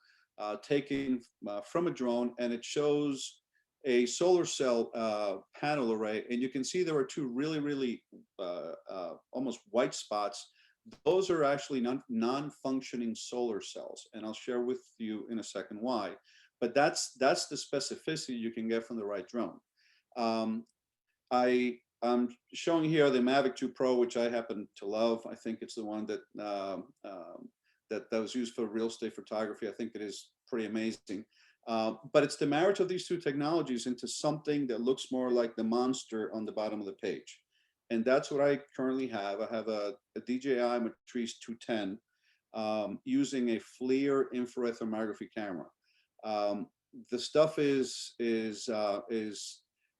taken from a drone, and it shows a solar cell panel array. And you can see there are two really, really almost white spots. Those are actually non-functioning solar cells, and I'll share with you in a second why. But that's the specificity you can get from the right drone. I'm showing here the Mavic 2 Pro, which I happen to love. I think it's the one that that was used for real estate photography. I think it is pretty amazing. But it's the marriage of these two technologies into something that looks more like the monster on the bottom of the page. And that's what I currently have. I have a DJI Matrice 210 using a FLIR infrared thermography camera. The stuff is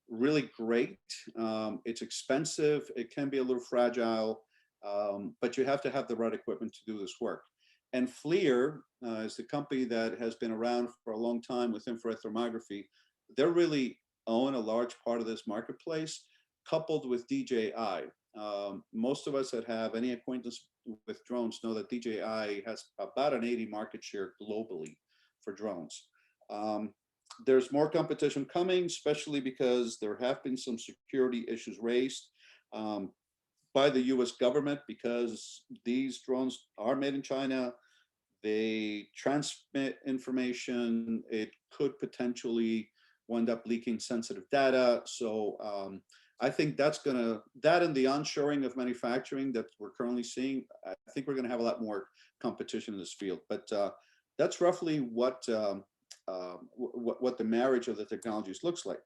really great. It's expensive. It can be a little fragile, but you have to have the right equipment to do this work. And FLIR is the company that has been around for a long time with infrared thermography. They're really own a large part of this marketplace, coupled with DJI. Most of us that have any acquaintance with drones know that DJI has about an 80% market share globally for drones. There's more competition coming, especially because there have been some security issues raised by the US government, because these drones are made in China. They transmit information. It could potentially wind up leaking sensitive data. So I think that and the onshoring of manufacturing that we're currently seeing, I think we're going to have a lot more competition in this field. But that's roughly what the marriage of the technologies looks like.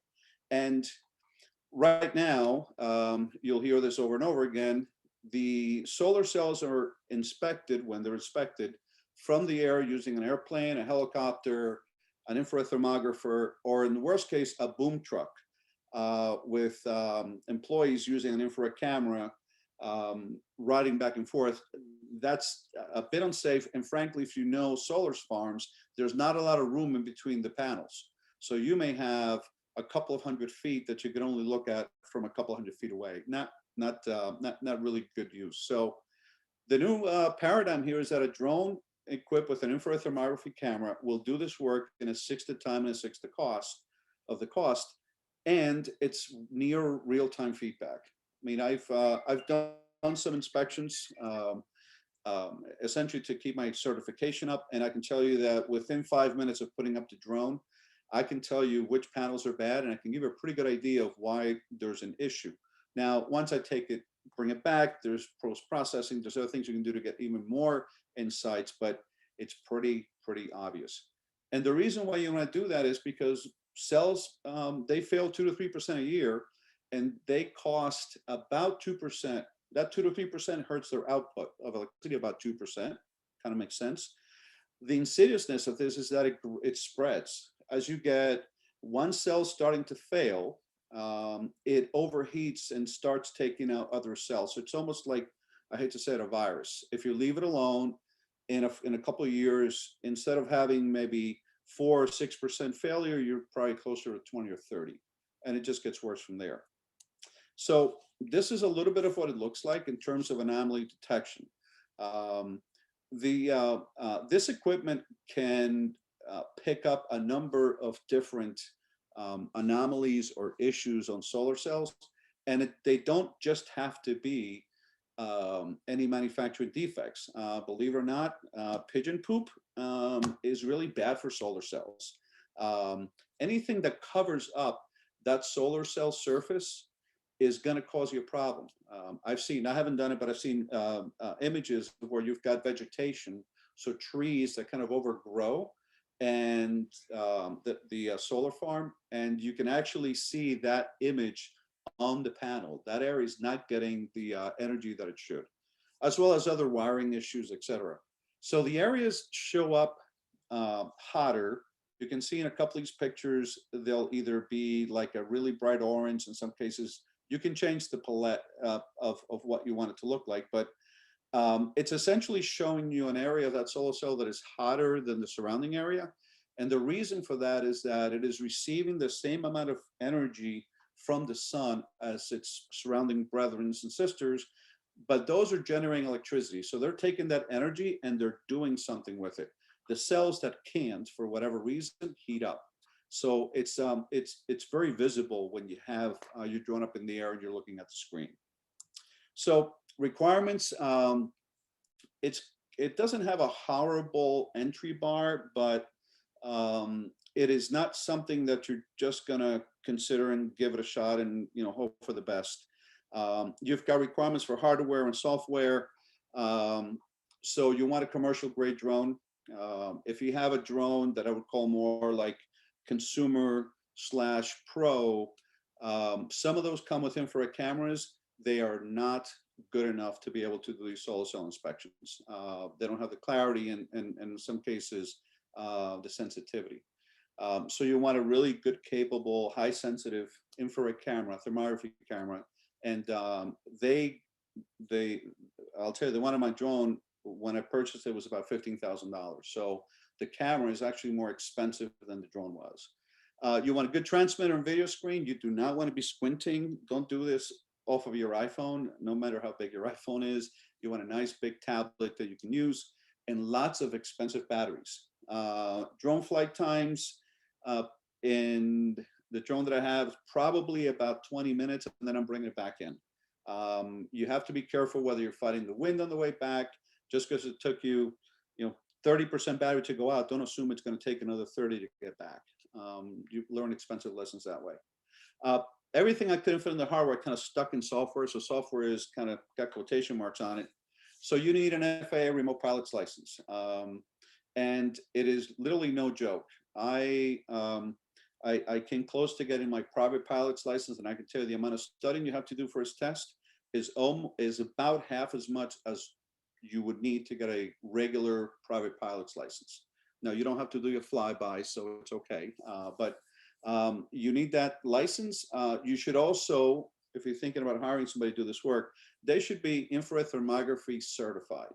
And right now, you'll hear this over and over again, the solar cells are inspected when they're inspected from the air using an airplane, a helicopter, an infrared thermographer, or in the worst case, a boom truck with employees using an infrared camera riding back and forth. That's a bit unsafe. And frankly, if you know solar farms, there's not a lot of room in between the panels. So you may have a couple of 100 feet that you can only look at from a couple of 100 feet away. Not really good use. So the new paradigm here is that a drone equipped with an infrared thermography camera will do this work in a sixth the time and a sixth the cost of the cost, and it's near real-time feedback. I mean, I've done some inspections essentially to keep my certification up, and I can tell you that within 5 minutes of putting up the drone, I can tell you which panels are bad, and I can give you a pretty good idea of why there's an issue. Now, once I take it, bring it back, there's post-processing, there's other things you can do to get even more insights, but it's pretty obvious. And the reason why you want to do that is because cells, they fail 2 to 3% a year, and they cost about 2%. That 2 to 3% hurts their output of electricity about 2%. Kind of makes sense. The insidiousness of this is that it spreads. As you get one cell starting to fail, it overheats and starts taking out other cells. So it's almost like, I hate to say it, a virus. If you leave it alone, in a couple of years, instead of having maybe 4 or 6% failure, you're probably closer to 20 or 30, and it just gets worse from there. So this is a little bit of what it looks like in terms of anomaly detection. This equipment can pick up a number of different anomalies or issues on solar cells, and they don't just have to be any manufacturing defects. Believe it or not, pigeon poop is really bad for solar cells. Anything that covers up that solar cell surface is going to cause you a problem. I haven't done it, but I've seen images where you've got vegetation, so trees that kind of overgrow and the solar farm, and you can actually see that image on the panel. That area is not getting the energy that it should, as well as other wiring issues, etc. So the areas show up hotter. You can see in a couple of these pictures, they'll either be like a really bright orange. In some cases, you can change the palette of what you want it to look like, but it's essentially showing you an area of that solar cell that is hotter than the surrounding area. And the reason for that is that it is receiving the same amount of energy from the sun as its surrounding brethren and sisters, but those are generating electricity. So they're taking that energy and they're doing something with it. The cells that can't, for whatever reason, heat up. So it's very visible when you have you're drawn up in the air and you're looking at the screen. So requirements, it doesn't have a horrible entry bar, but it is not something that you're just gonna consider and give it a shot and hope for the best. You've got requirements for hardware and software. So you want a commercial grade drone. If you have a drone that I would call more like consumer/pro, some of those come with infrared cameras. They are not good enough to be able to do these solar cell inspections. They don't have the clarity and in some cases the sensitivity. So you want a really good, capable, high sensitive infrared camera, thermography camera. And I'll tell you, the one on my drone, when I purchased it, was about $15,000. So the camera is actually more expensive than the drone was. You want a good transmitter and video screen. You do not want to be squinting. Don't do this off of your iPhone, no matter how big your iPhone is. You want a nice big tablet that you can use, and lots of expensive batteries. Drone flight times in the drone that I have, probably about 20 minutes, and then I'm bringing it back in. You have to be careful whether you're fighting the wind on the way back. Just because it took you, 30% battery to go out, don't assume it's going to take another 30 to get back. You learn expensive lessons that way. Everything I couldn't fit in the hardware kind of stuck in software. So software is kind of got quotation marks on it. So you need an FAA remote pilot's license. And it is literally no joke. I came close to getting my private pilot's license, and I can tell you the amount of studying you have to do for his test is about half as much as you would need to get a regular private pilot's license. Now, you don't have to do your flyby, so it's okay. But you need that license. You should also, if you're thinking about hiring somebody to do this work, they should be infrared thermography certified.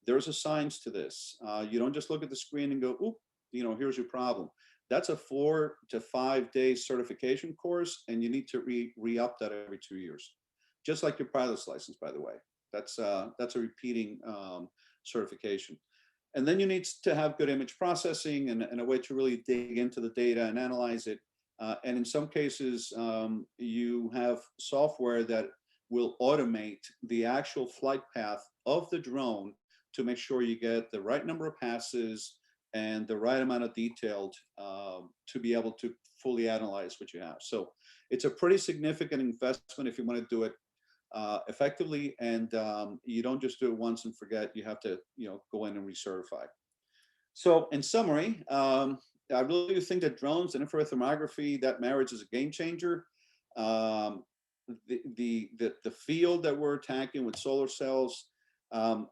There's a science to this. You don't just look at the screen and go, oop, here's your problem. That's a 4 to 5 day certification course, and you need to re-up that every 2 years. Just like your pilot's license, by the way. That's a repeating certification. And then you need to have good image processing and a way to really dig into the data and analyze it. And in some cases, you have software that will automate the actual flight path of the drone to make sure you get the right number of passes and the right amount of detailed to be able to fully analyze what you have. So it's a pretty significant investment if you want to do it effectively, and you don't just do it once and forget. You have to, go in and recertify. So in summary, I really think that drones and infrared thermography, that marriage is a game changer. The field that we're attacking with solar cells,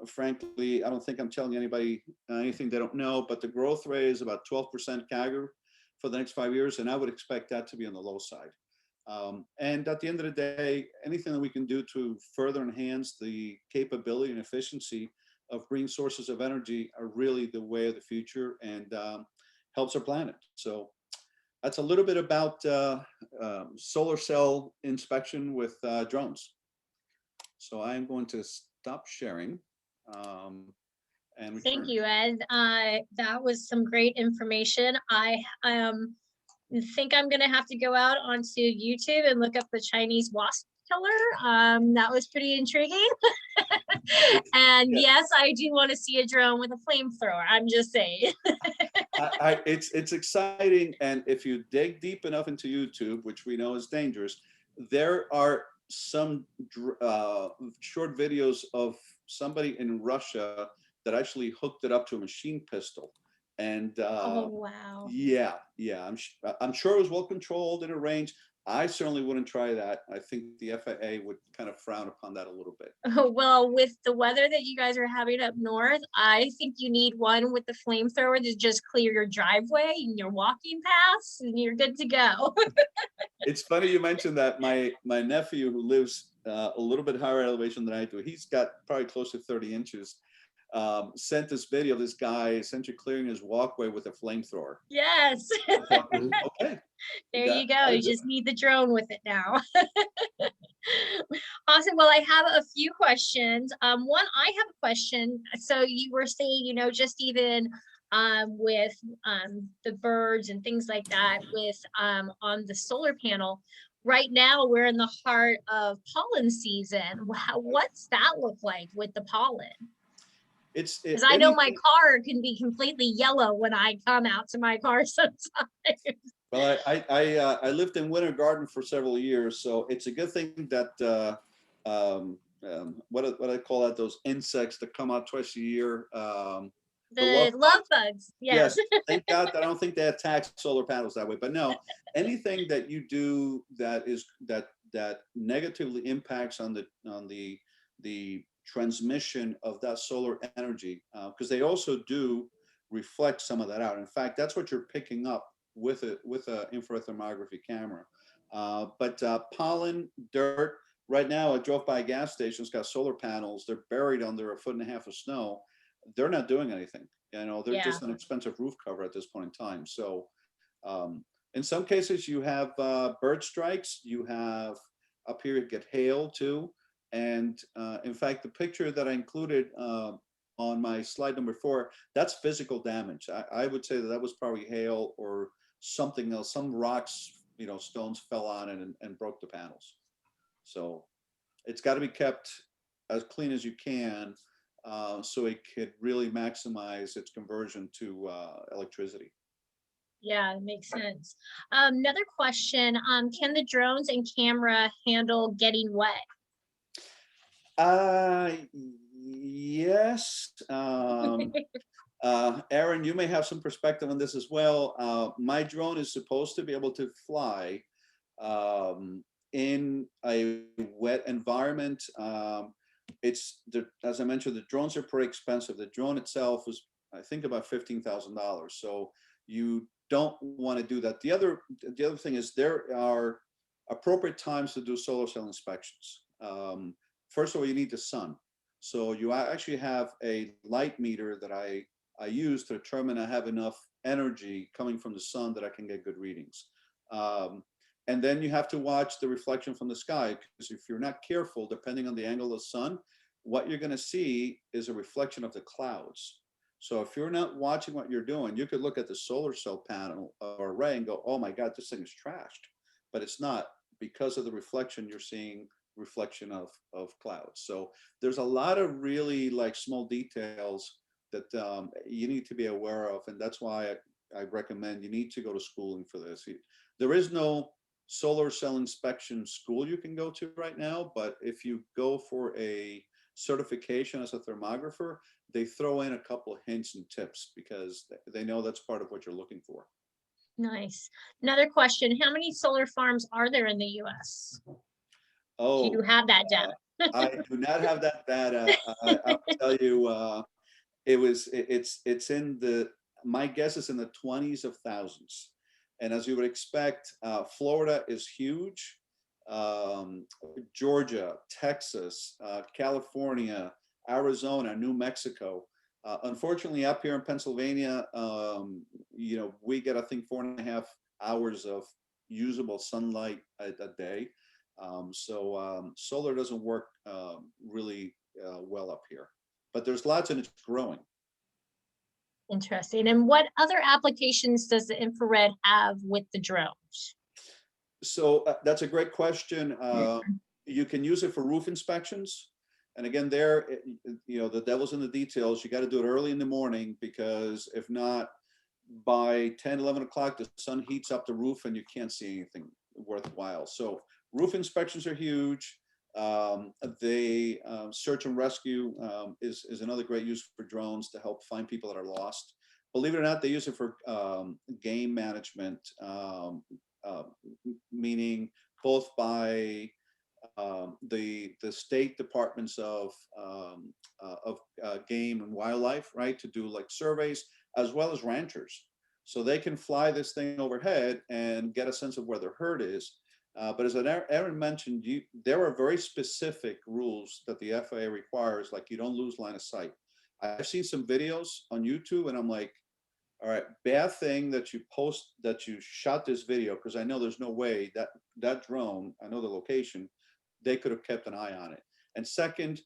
frankly, I don't think I'm telling anybody anything they don't know, but the growth rate is about 12% CAGR for the next 5 years, and I would expect that to be on the low side. And at the end of the day, anything that we can do to further enhance the capability and efficiency of green sources of energy are really the way of the future, and helps our planet. So that's a little bit about solar cell inspection with drones. So I am going to stop sharing. And thank you, Ed. That was some great information. I think I'm gonna have to go out onto YouTube and look up the Chinese wasp killer. That was pretty intriguing. And yes, I do want to see a drone with a flamethrower. I'm just saying. It's exciting, and if you dig deep enough into YouTube, which we know is dangerous, there are some short videos of somebody in Russia that actually hooked it up to a machine pistol. And oh wow. Yeah, I'm sure it was well controlled in a range. I certainly wouldn't try that. I think the FAA would kind of frown upon that a little bit. Well, with the weather that you guys are having up north, I think you need one with the flamethrower to just clear your driveway and your walking paths, and you're good to go. It's funny you mentioned that. My nephew, who lives a little bit higher elevation than I do, he's got probably close to 30 inches. Sent this video of this guy essentially clearing his walkway with a flamethrower. Yes. Okay. There you go. You just need the drone with it now. Awesome. Well, I have a few questions. One, I have a question. So you were saying, just even with the birds and things like that with on the solar panel. Right now, we're in the heart of pollen season. What's that look like with the pollen? Because I know my car can be completely yellow when I come out to my car sometimes. Well, I lived in Winter Garden for several years, so it's a good thing that what do I call that? Those insects that come out twice a year. The love bugs. Yes. Thank God that I don't think they attack solar panels that way. But no, anything that you do that negatively impacts on the transmission of that solar energy, because they also do reflect some of that out. In fact, that's what you're picking up with a infrared thermography camera. But pollen, dirt. Right now, I drove by a gas station. It's got solar panels. They're buried under 1.5 feet of snow. They're not doing anything. They're just an expensive roof cover at this point in time. So, in some cases, you have bird strikes. You have up here, you get hail too. And in fact, the picture that I included on my slide number 4, that's physical damage. I would say that was probably hail or something else. Some rocks, stones fell on it and broke the panels. So it's got to be kept as clean as you can so it could really maximize its conversion to electricity. Yeah, it makes sense. Another question, can the drones and camera handle getting wet? Yes. Erin, you may have some perspective on this as well. My drone is supposed to be able to fly in a wet environment. As I mentioned, the drones are pretty expensive. The drone itself is, I think, about $15,000. So you don't want to do that. The other thing is there are appropriate times to do solar cell inspections. First of all, you need the sun. So you actually have a light meter that I use to determine I have enough energy coming from the sun that I can get good readings. And then you have to watch the reflection from the sky, because if you're not careful, depending on the angle of the sun, what you're going to see is a reflection of the clouds. So if you're not watching what you're doing, you could look at the solar cell panel or array and go, oh my God, this thing is trashed. But it's not. Because of the reflection, you're seeing reflection of clouds. So there's a lot of really like small details that you need to be aware of. And that's why I recommend you need to go to schooling for this. There is no solar cell inspection school you can go to right now, but if you go for a certification as a thermographer, they throw in a couple of hints and tips because they know that's part of what you're looking for. Nice. Another question, how many solar farms are there in the US? Oh, do you have that data? I do not have that data. I'll tell you, it's in the, my guess is in the 20s of thousands. And as you would expect, Florida is huge. Georgia, Texas, California, Arizona, New Mexico. Unfortunately, up here in Pennsylvania, you know, we get, I think, 4.5 hours of usable sunlight a day. Solar doesn't work really well up here, but there's lots and it's growing. Interesting. And what other applications does the infrared have with the drones? So that's a great question. You can use it for roof inspections. And again, there, you know, the devil's in the details. You got to do it early in the morning, because if not, by 10, 11 o'clock, the sun heats up the roof and you can't see anything worthwhile. So roof inspections are huge. Search and rescue is another great use for drones to help find people that are lost. Believe it or not, they use it for game management, meaning both by the state departments of game and wildlife, right, to do like surveys, as well as ranchers. So they can fly this thing overhead and get a sense of where their herd is. But as Erin mentioned, there are very specific rules that the FAA requires, like you don't lose line of sight. I've seen some videos on YouTube and I'm like, all right, bad thing that you shot this video, because I know there's no way that drone, I know the location, they could have kept an eye on it. And second,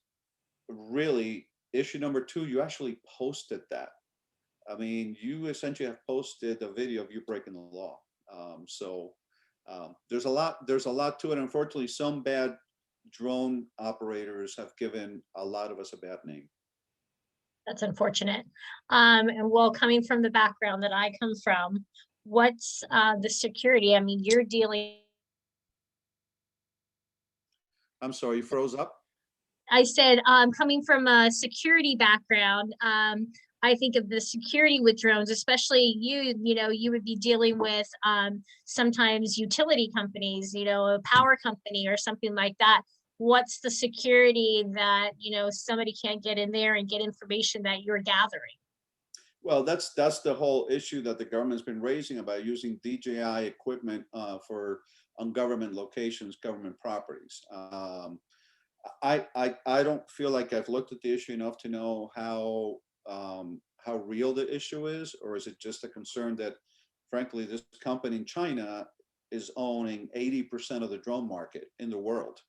really, issue number 2, you actually posted that. I mean, you essentially have posted a video of you breaking the law. There's a lot to it. Unfortunately, some bad drone operators have given a lot of us a bad name. That's unfortunate. And well, coming from the background that I come from, what's the security? I mean, you're dealing. I'm sorry, you froze up? I said, coming from a security background, I think of the security with drones, especially you know, you would be dealing with sometimes utility companies, you know, a power company or something like that. What's the security that, you know, somebody can't get in there and get information that you're gathering? Well, that's the whole issue that the government's been raising about using DJI equipment on government locations, government properties. I don't feel like I've looked at the issue enough to know how real the issue is, or is it just a concern that, frankly, this company in China is owning 80% of the drone market in the world.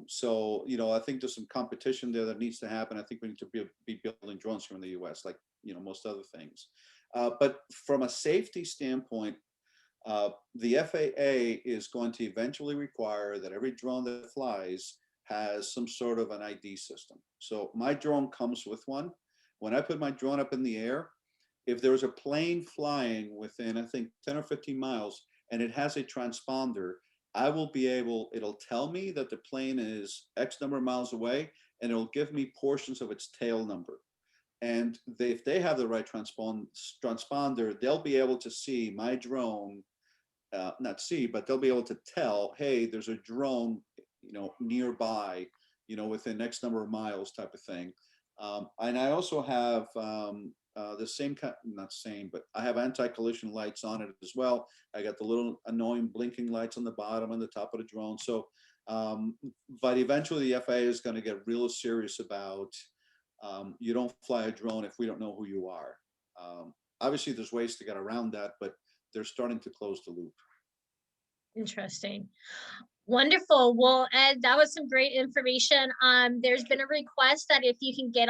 So, you know, I think there's some competition there that needs to happen. I think we need to be building drones here in the US, like, you know, most other things. But from a safety standpoint, the FAA is going to eventually require that every drone that flies has some sort of an ID system. So my drone comes with one. When I put my drone up in the air, if there's a plane flying within, I think, 10 or 15 miles, and it has a transponder, I will be able, it'll tell me that the plane is X number of miles away, and it'll give me portions of its tail number. And if they have the right transponder, they'll be able to see my drone not see, but they'll be able to tell, hey, there's a drone, nearby, within X number of miles type of thing. And I also have the same kind, not same, but I have anti-collision lights on it as well. I got the little annoying blinking lights on the bottom and the top of the drone. So, but eventually the FAA is going to get real serious about you don't fly a drone if we don't know who you are. Obviously, there's ways to get around that, but they're starting to close the loop. Interesting. Wonderful. Well, Ed, that was some great information. There's been a request that if you can get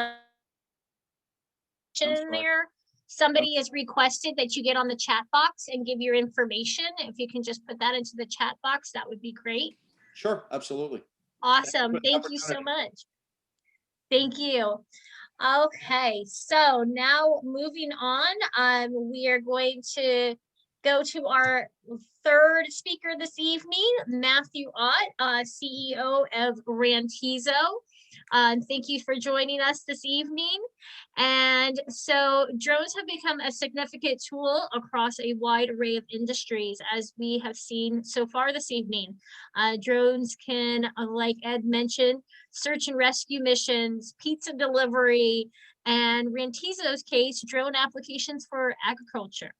in there, somebody has requested that you get on the chat box and give your information. If you can just put that into the chat box, that would be great. Sure, absolutely. Awesome. Thank you so much. Thank you. Okay, so now moving on, we are going to go to our third speaker this evening, Matthew Ott, CEO of Rantizo. Thank you for joining us this evening. And so drones have become a significant tool across a wide array of industries, as we have seen so far this evening. Drones can, like Ed mentioned, search and rescue missions, pizza delivery, and Rantizo's case, drone applications for agriculture.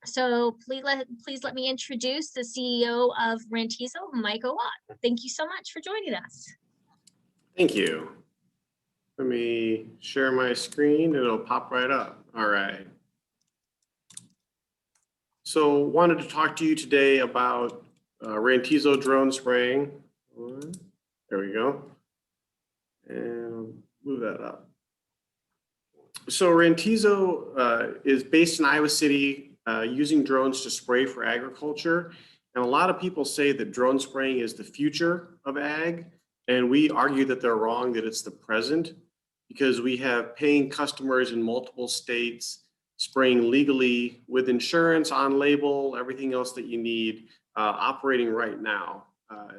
So please let me introduce the CEO of Rantizo, Michael Watt. Thank you so much for joining us. Thank you. Let me share my screen and it'll pop right up. All right. So wanted to talk to you today about Rantizo drone spraying. There we go. And move that up. So Rantizo is based in Iowa City, using drones to spray for agriculture. And a lot of people say that drone spraying is the future of ag. And we argue that they're wrong, that it's the present, because we have paying customers in multiple states spraying legally with insurance on label, everything else that you need, operating right now,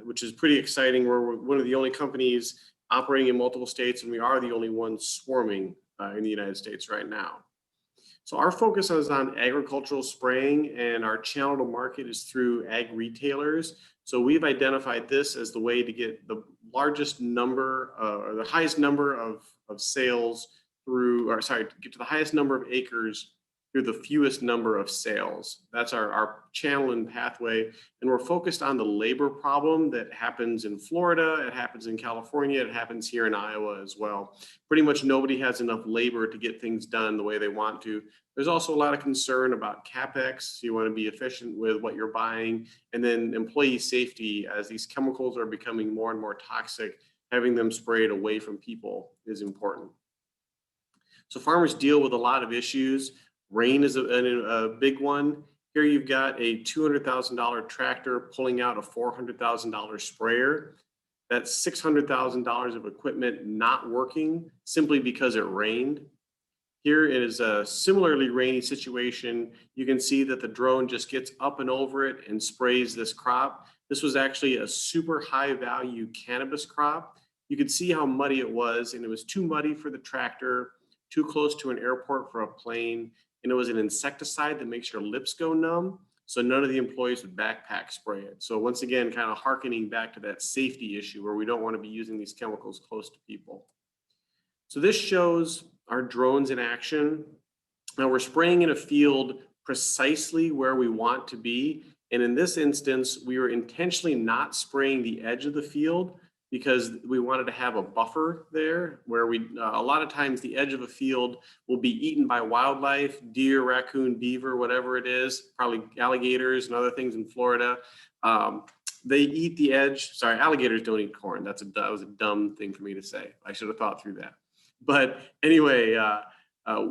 which is pretty exciting. We're one of the only companies operating in multiple states, and we are the only ones swarming in the United States right now. So our focus is on agricultural spraying, and our channel to market is through ag retailers. So we've identified this as the way to get the largest number or the highest number of sales through, or sorry, to get to the highest number of acres through the fewest number of sales. That's our channel and pathway. And we're focused on the labor problem that happens in Florida, it happens in California, it happens here in Iowa as well. Pretty much nobody has enough labor to get things done the way they want to. There's also a lot of concern about CapEx. You want to be efficient with what you're buying. And then employee safety, as these chemicals are becoming more and more toxic, having them sprayed away from people is important. So farmers deal with a lot of issues. Rain is a big one. Here you've got a $200,000 tractor pulling out a $400,000 sprayer. That's $600,000 of equipment not working simply because it rained. Here is a similarly rainy situation. You can see that the drone just gets up and over it and sprays this crop. This was actually a super high value cannabis crop. You could see how muddy it was, and it was too muddy for the tractor, too close to an airport for a plane. And it was an insecticide that makes your lips go numb. So none of the employees would backpack spray it. So once again, kind of hearkening back to that safety issue where we don't want to be using these chemicals close to people. So this shows our drones in action. Now we're spraying in a field precisely where we want to be. And in this instance, we were intentionally not spraying the edge of the field because we wanted to have a buffer there where a lot of times the edge of a field will be eaten by wildlife, deer, raccoon, beaver, whatever it is, probably alligators and other things in Florida. They eat the edge. Sorry, alligators don't eat corn. That was a dumb thing for me to say. I should have thought through that. But anyway,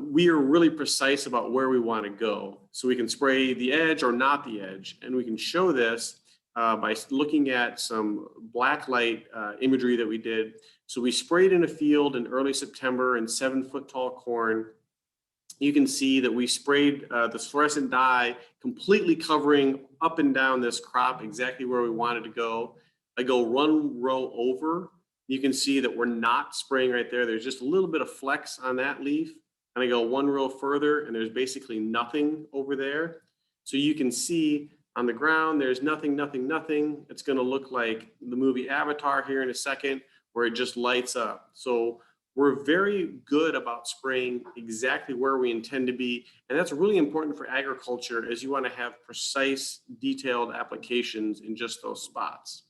we are really precise about where we want to go. So we can spray the edge or not the edge. And we can show this by looking at some blacklight imagery that we did. So we sprayed in a field in early September in 7-foot tall corn. You can see that we sprayed the fluorescent dye completely covering up and down this crop exactly where we wanted to go. I go one row over. You can see that we're not spraying right there. There's just a little bit of flex on that leaf. And I go one row further and there's basically nothing over there. So you can see On the ground, there's nothing, nothing, nothing. It's going to look like the movie Avatar here in a second, where it just lights up. So we're very good about spraying exactly where we intend to be. And that's really important for agriculture, as you want to have precise, detailed applications in just those spots.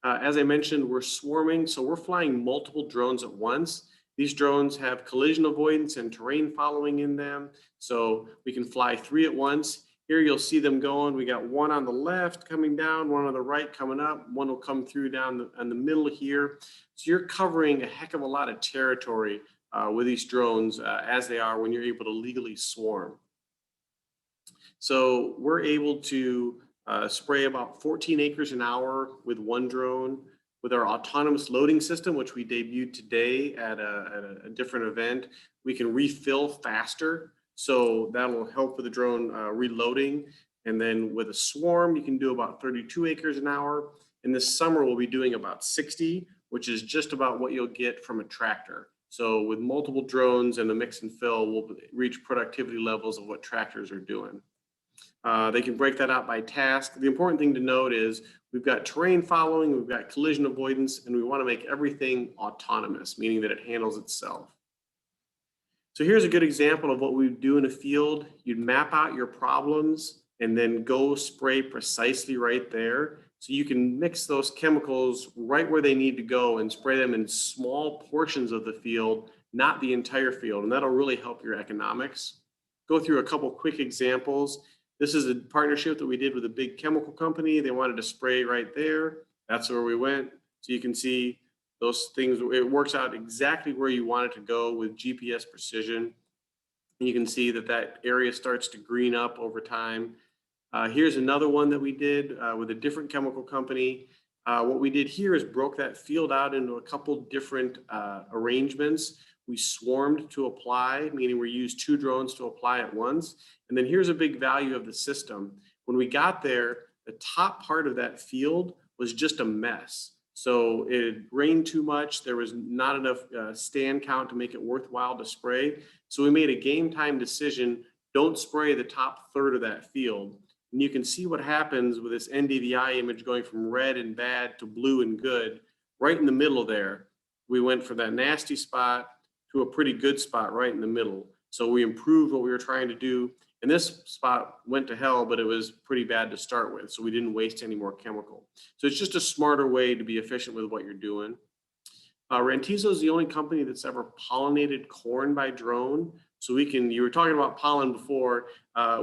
As I mentioned, we're swarming, so we're flying multiple drones at once. These drones have collision avoidance and terrain following in them, so we can fly 3 at once. Here you'll see them going. We got one on the left coming down, one on the right coming up, one will come through down in the middle here. So you're covering a heck of a lot of territory with these drones as they are when you're able to legally swarm. So we're able to spray about 14 acres an hour with one drone. With our autonomous loading system, which we debuted today at a different event, we can refill faster. So that'll help with the drone reloading. And then with a swarm, you can do about 32 acres an hour. And this summer, we'll be doing about 60, which is just about what you'll get from a tractor. So with multiple drones and a mix and fill, we'll reach productivity levels of what tractors are doing. They can break that out by task. The important thing to note is we've got terrain following, we've got collision avoidance, and we want to make everything autonomous, meaning that it handles itself. So here's a good example of what we do in a field. You'd map out your problems and then go spray precisely right there. So you can mix those chemicals right where they need to go and spray them in small portions of the field, not the entire field. And that'll really help your economics. Go through a couple quick examples. This is a partnership that we did with a big chemical company. They wanted to spray right there. That's where we went. So you can see those things. It works out exactly where you want it to go with GPS precision. And you can see that that area starts to green up over time. Here's another one that we did with a different chemical company. What we did here is broke that field out into a couple different arrangements. We swarmed to apply, meaning we used 2 drones to apply at once. And then here's a big value of the system. When we got there, the top part of that field was just a mess. So it rained too much. There was not enough stand count to make it worthwhile to spray. So we made a game time decision, don't spray the top third of that field. And you can see what happens with this NDVI image going from red and bad to blue and good. Right in the middle there, we went from that nasty spot to a pretty good spot right in the middle. So we improved what we were trying to do. And this spot went to hell, but it was pretty bad to start with. So we didn't waste any more chemical. So it's just a smarter way to be efficient with what you're doing. Rantizo is the only company that's ever pollinated corn by drone. So we can, you were talking about pollen before,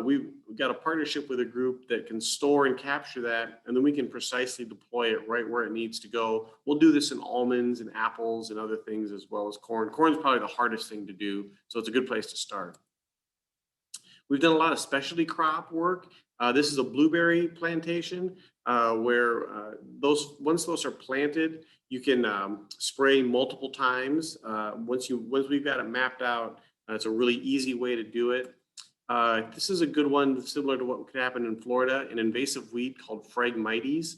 we've got a partnership with a group that can store and capture that, and then we can precisely deploy it right where it needs to go. We'll do this in almonds and apples and other things as well as corn. Corn is probably the hardest thing to do, so it's a good place to start. We've done a lot of specialty crop work. This is a blueberry plantation where once those are planted, you can spray multiple times. Once we've got it mapped out, it's a really easy way to do it. This is a good one, similar to what could happen in Florida, an invasive weed called Phragmites.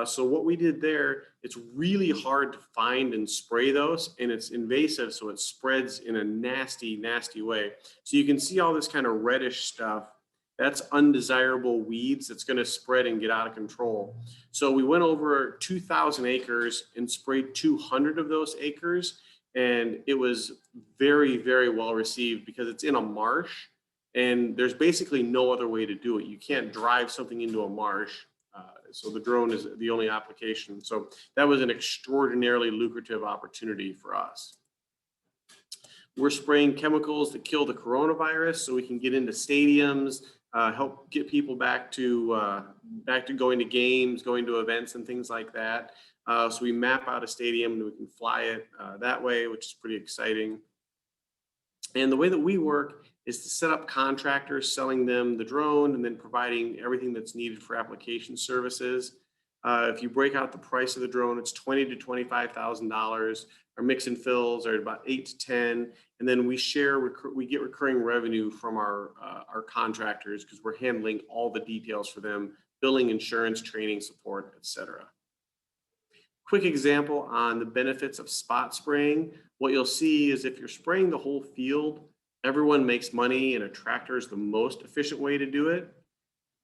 So what we did there, it's really hard to find and spray those, and it's invasive, so it spreads in a nasty, nasty way. So you can see all this kind of reddish stuff. That's undesirable weeds that's going to spread and get out of control. So we went over 2,000 acres and sprayed 200 of those acres. And it was very, very well received because it's in a marsh and there's basically no other way to do it. You can't drive something into a marsh. So the drone is the only application. So that was an extraordinarily lucrative opportunity for us. We're spraying chemicals that kill the coronavirus so we can get into stadiums, help get people back to going to games, going to events and things like that. So we map out a stadium and we can fly it that way, which is pretty exciting. And the way that we work is to set up contractors, selling them the drone and then providing everything that's needed for application services. If you break out the price of the drone, it's $20,000 to $25,000. Our mix and fills are about 8 to 10. And then we get recurring revenue from our contractors because we're handling all the details for them, billing, insurance, training, support, etc. Quick example on the benefits of spot spraying. What you'll see is if you're spraying the whole field, everyone makes money and a tractor is the most efficient way to do it.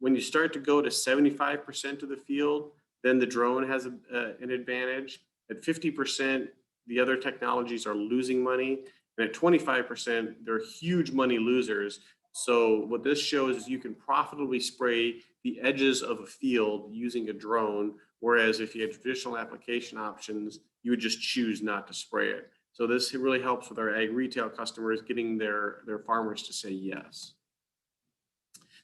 When you start to go to 75% of the field, then the drone has an advantage. At 50%, the other technologies are losing money. And at 25%, they're huge money losers. So what this shows is you can profitably spray the edges of a field using a drone, whereas if you had traditional application options, you would just choose not to spray it. So this really helps with our ag retail customers getting their farmers to say yes.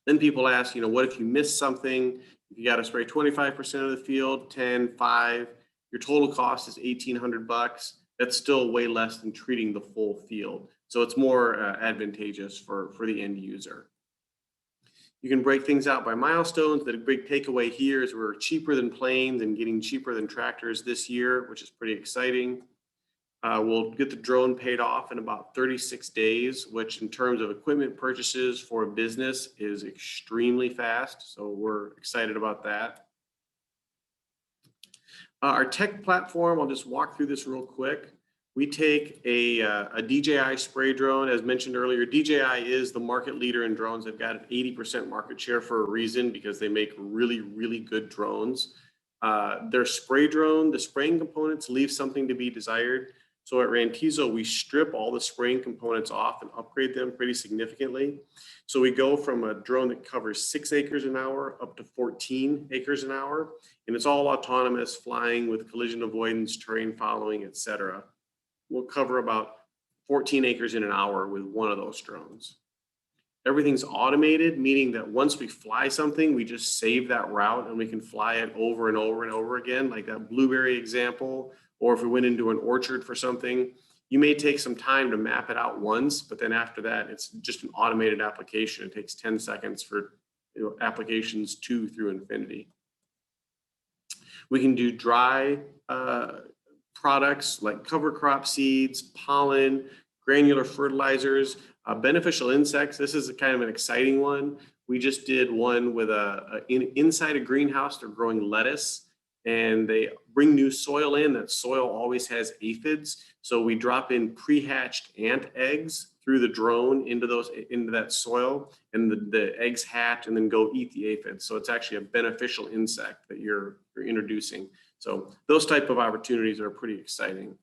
Then people ask, what if you miss something? If you got to spray 25% of the field, 10, 5, your total cost is $1,800. That's still way less than treating the full field. So it's more advantageous for the end user. You can break things out by milestones. The big takeaway here is we're cheaper than planes and getting cheaper than tractors this year, which is pretty exciting. We'll get the drone paid off in about 36 days, which in terms of equipment purchases for a business is extremely fast. So we're excited about that. Our tech platform, I'll just walk through this real quick. We take a Dji Spray Drone. As mentioned earlier, DJI is the market leader in drones. They've got an 80% market share for a reason, because they make really, really good drones. Their spray drone, the spraying components leave something to be desired. So at Rantizo, we strip all the spraying components off and upgrade them pretty significantly. So we go from a drone that covers 6 acres an hour up to 14 acres an hour. And it's all autonomous, flying with collision avoidance, terrain following, etc. We'll cover about 14 acres in an hour with one of those drones. Everything's automated, meaning that once we fly something, we just save that route and we can fly it over and over and over again, like that blueberry example. Or if we went into an orchard for something, you may take some time to map it out once, but then after that, it's just an automated application. It takes 10 seconds for applications 2 through infinity. We can do dry products like cover crop seeds, pollen, granular fertilizers, beneficial insects. This is kind of an exciting one. We just did one with inside a greenhouse. They're growing lettuce, and they bring new soil in. That soil always has aphids. So we drop in pre-hatched ant eggs through the drone into that soil, and the eggs hatch and then go eat the aphids. So it's actually a beneficial insect that you're introducing. So those type of opportunities are pretty exciting.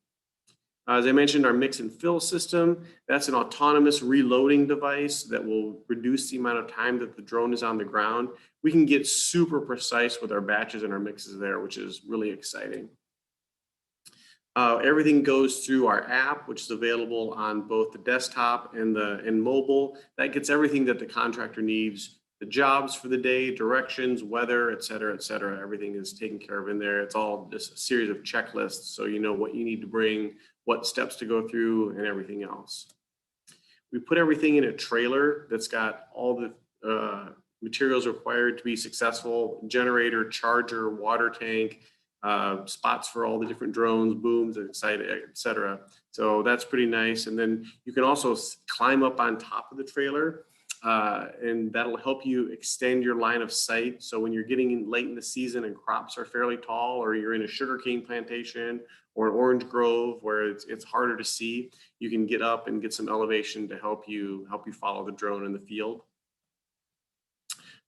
As I mentioned, our mix and fill system, that's an autonomous reloading device that will reduce the amount of time that the drone is on the ground. We can get super precise with our batches and our mixes there, which is really exciting. Everything goes through our app, which is available on both the desktop and mobile. That gets everything that the contractor needs, the jobs for the day, directions, weather, et cetera, et cetera. Everything is taken care of in there. It's all just a series of checklists, so you know what you need to bring, what steps to go through, and everything else. We put everything in a trailer that's got all the materials required to be successful: generator, charger, water tank, spots for all the different drones, booms, et cetera. So that's pretty nice. And then you can also climb up on top of the trailer, and that'll help you extend your line of sight. So when you're getting in late in the season and crops are fairly tall, or you're in a sugarcane plantation or an orange grove where it's harder to see, you can get up and get some elevation to help you follow the drone in the field.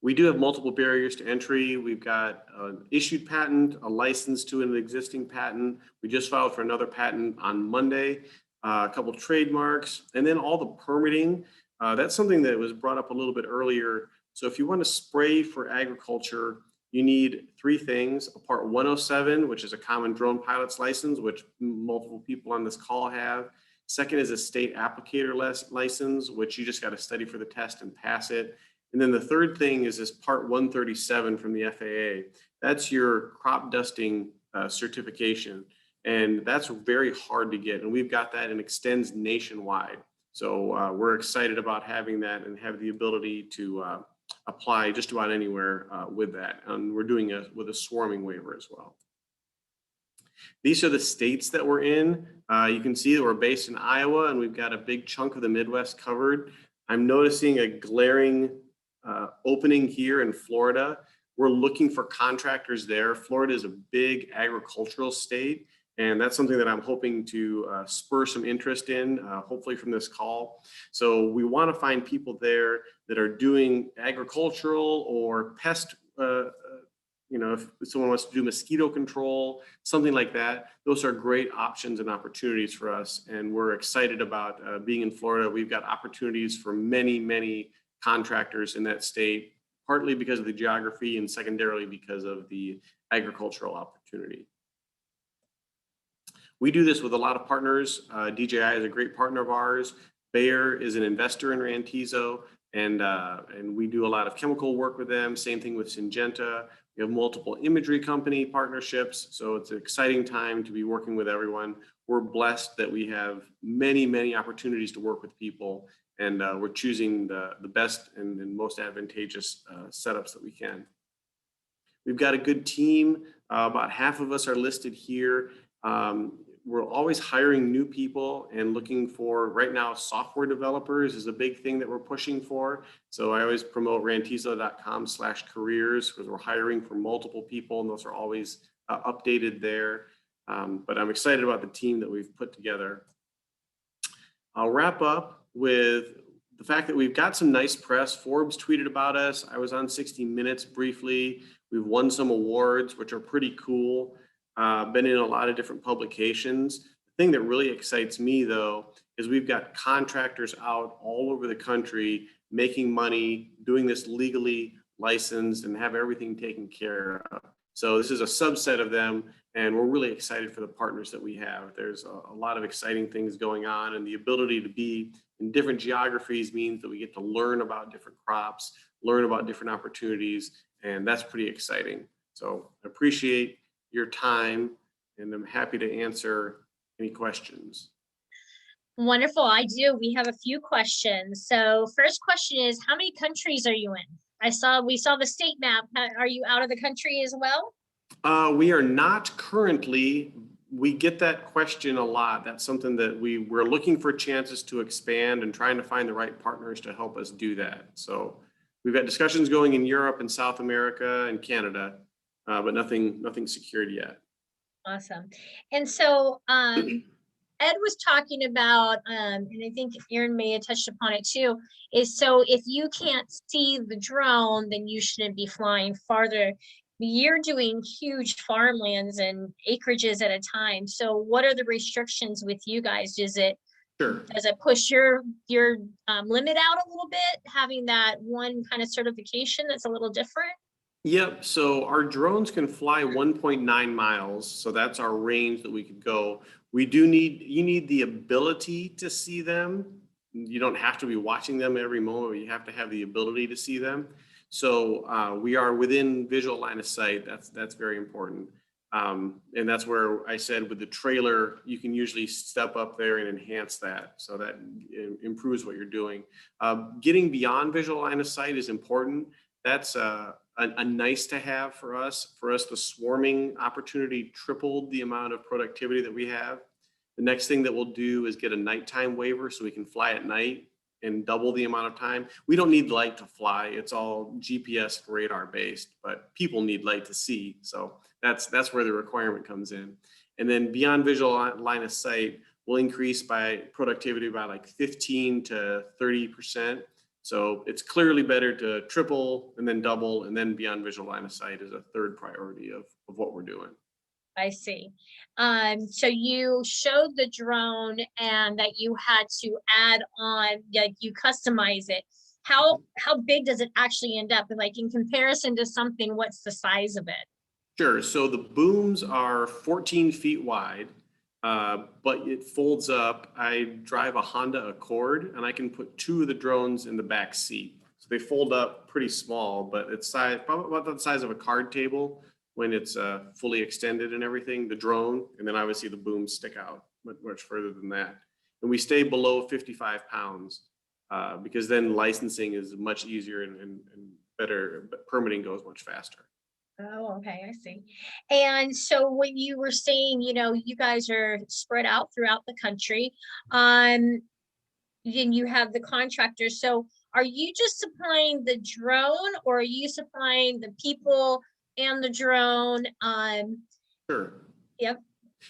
We do have multiple barriers to entry. We've got an issued patent, a license to an existing patent. We just filed for another patent on Monday, a couple of trademarks, and then all the permitting. That's something that was brought up a little bit earlier. So if you want to spray for agriculture, you need 3 things: a Part 107, which is a common drone pilot's license, which multiple people on this call have. Second is a state applicator license, which you just got to study for the test and pass it. And then the third thing is this Part 137 from the FAA. That's your crop dusting certification. And that's very hard to get. And we've got that, and extends nationwide. So we're excited about having that and have the ability to apply just about anywhere with that. And we're doing it with a swarming waiver as well. These are the states that we're in. You can see that we're based in Iowa, and we've got a big chunk of the Midwest covered. I'm noticing a glaring opening here in Florida. We're looking for contractors there. Florida is a big agricultural state, And that's something that I'm hoping to spur some interest in, hopefully from this call. So we want to find people there that are doing agricultural or pest, if someone wants to do mosquito control, something like that. Those are great options and opportunities for us. And we're excited about being in Florida. We've got opportunities for many, many contractors in that state, partly because of the geography and secondarily because of the agricultural opportunity. We do this with a lot of partners. DJI is a great partner of ours. Bayer is an investor in Rantizo, and we do a lot of chemical work with them. Same thing with Syngenta. We have multiple imagery company partnerships, so it's an exciting time to be working with everyone. We're blessed that we have many, many opportunities to work with people, and we're choosing the best and most advantageous setups that we can. We've got a good team. About half of us are listed here. We're always hiring new people and looking for, right now, software developers is a big thing that we're pushing for. So I always promote rantizo.com/careers because we're hiring for multiple people, and those are always updated there. But I'm excited about the team that we've put together. I'll wrap up with the fact that we've got some nice press. Forbes tweeted about us. I was on 60 Minutes briefly. We've won some awards, which are pretty cool. Been in a lot of different publications. The thing that really excites me, though, is we've got contractors out all over the country making money, doing this legally licensed, and have everything taken care of. So this is a subset of them, and we're really excited for the partners that we have. There's a lot of exciting things going on, and the ability to be in different geographies means that we get to learn about different crops, learn about different opportunities, and that's pretty exciting. So I appreciate your time, and I'm happy to answer any questions. Wonderful, I do. We have a few questions. So first question is, how many countries are you in? We saw the state map. Are you out of the country as well? We are not currently. We get that question a lot. That's something that we're looking for chances to expand and trying to find the right partners to help us do that. So we've got discussions going in Europe and South America and Canada, but nothing secured yet. Awesome. And so Ed was talking about, and I think Erin may have touched upon it too, is so if you can't see the drone, then you shouldn't be flying farther. You're doing huge farmlands and acreages at a time. So what are the restrictions with you guys? Does it push your limit out a little bit, having that one kind of certification that's a little different? Yep, so our drones can fly 1.9 miles, so that's our range that we could go. You need the ability to see them. You don't have to be watching them every moment, but you have to have the ability to see them. So we are within visual line of sight. That's very important. And that's where I said with the trailer, you can usually step up there and enhance that. So that improves what you're doing. Getting beyond visual line of sight is important. That's a nice to have for us. For us, the swarming opportunity tripled the amount of productivity that we have. The next thing that we'll do is get a nighttime waiver so we can fly at night and double the amount of time. We don't need light to fly. It's all GPS radar based, but people need light to see. So that's where the requirement comes in. And then beyond visual line of sight, we'll increase by productivity by like 15 to 30%. So it's clearly better to triple and then double, and then beyond visual line of sight is a third priority of what we're doing. I see. So you showed the drone and that you had to add on, like you customize it. How big does it actually end up? And like in comparison to something, what's the size of it? Sure. So the booms are 14 feet wide, but it folds up. I drive a Honda Accord, and I can put 2 of the drones in the back seat. So they fold up pretty small, but it's probably about the size of a card table when it's fully extended and everything, the drone, and then obviously the booms stick out much further than that. And we stay below 55 pounds because then licensing is much easier and better, but permitting goes much faster. Oh, okay, I see. And so when you were saying, you guys are spread out throughout the country, then you have the contractors. So are you just supplying the drone, or are you supplying the people and the drone? Sure. Yep.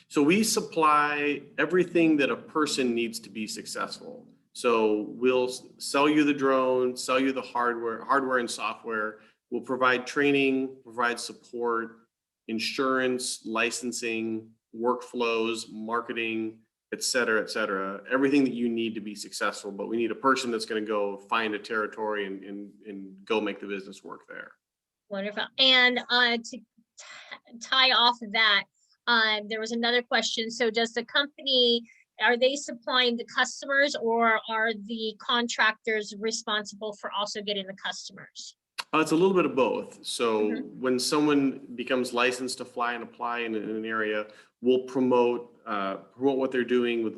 So we supply everything that a person needs to be successful. So we'll sell you the drone, sell you the hardware and software. We'll provide training, provide support, insurance, licensing, workflows, marketing, et cetera, everything that you need to be successful. But we need a person that's going to go find a territory and go make the business work there. Wonderful. And to tie off of that, there was another question. So does the company, are they supplying the customers, or are the contractors responsible for also getting the customers? It's a little bit of both. So when someone becomes licensed to fly and apply in an area, we'll promote what they're doing with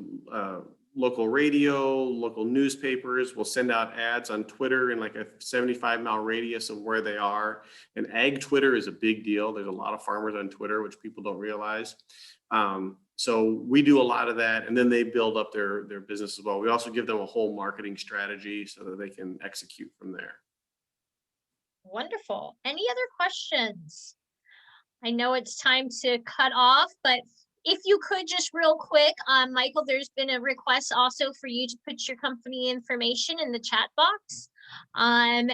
local radio, local newspapers. We'll send out ads on Twitter in like a 75-mile radius of where they are. And ag Twitter is a big deal. There's a lot of farmers on Twitter, which people don't realize. So we do a lot of that, and then they build up their business as well. We also give them a whole marketing strategy so that they can execute from there. Wonderful. Any other questions? I know it's time to cut off, but if you could just real quick, Michael, there's been a request also for you to put your company information in the chat box. And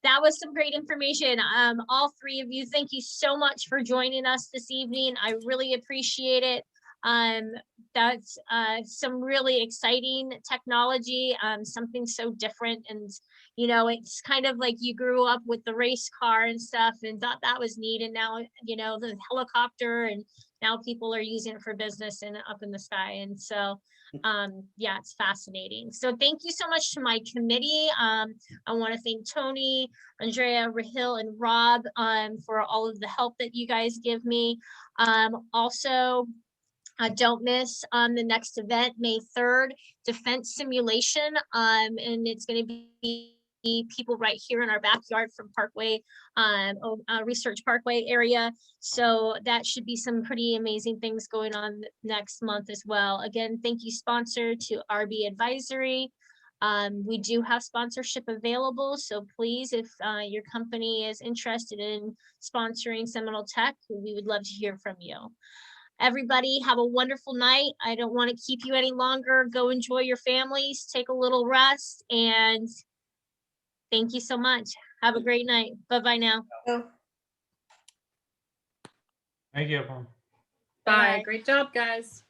that was some great information. All three of you, thank you so much for joining us this evening. I really appreciate it. That's some really exciting technology, something so different. And, you know, it's kind of like you grew up with the race car and stuff and thought that was neat. And now, you know, the helicopter, and now people are using it for business and up in the sky. And so, yeah, it's fascinating. So thank you so much to my committee. I want to thank Tony, Andrea, Rahil, and Rob for all of the help that you guys give me. Also, don't miss the next event, May 3rd, Defense Simulation, and it's going to be people right here in our backyard from Parkway, Research Parkway area. So that should be some pretty amazing things going on next month as well. Again, thank you, sponsor, to RB Advisory. We do have sponsorship available, so please, if your company is interested in sponsoring SeminoleTech, we would love to hear from you. Everybody have a wonderful night. I don't want to keep you any longer. Go enjoy your families, take a little rest, and thank you so much. Have a great night. Bye-bye now. Thank you, everyone. Bye. Great job, guys.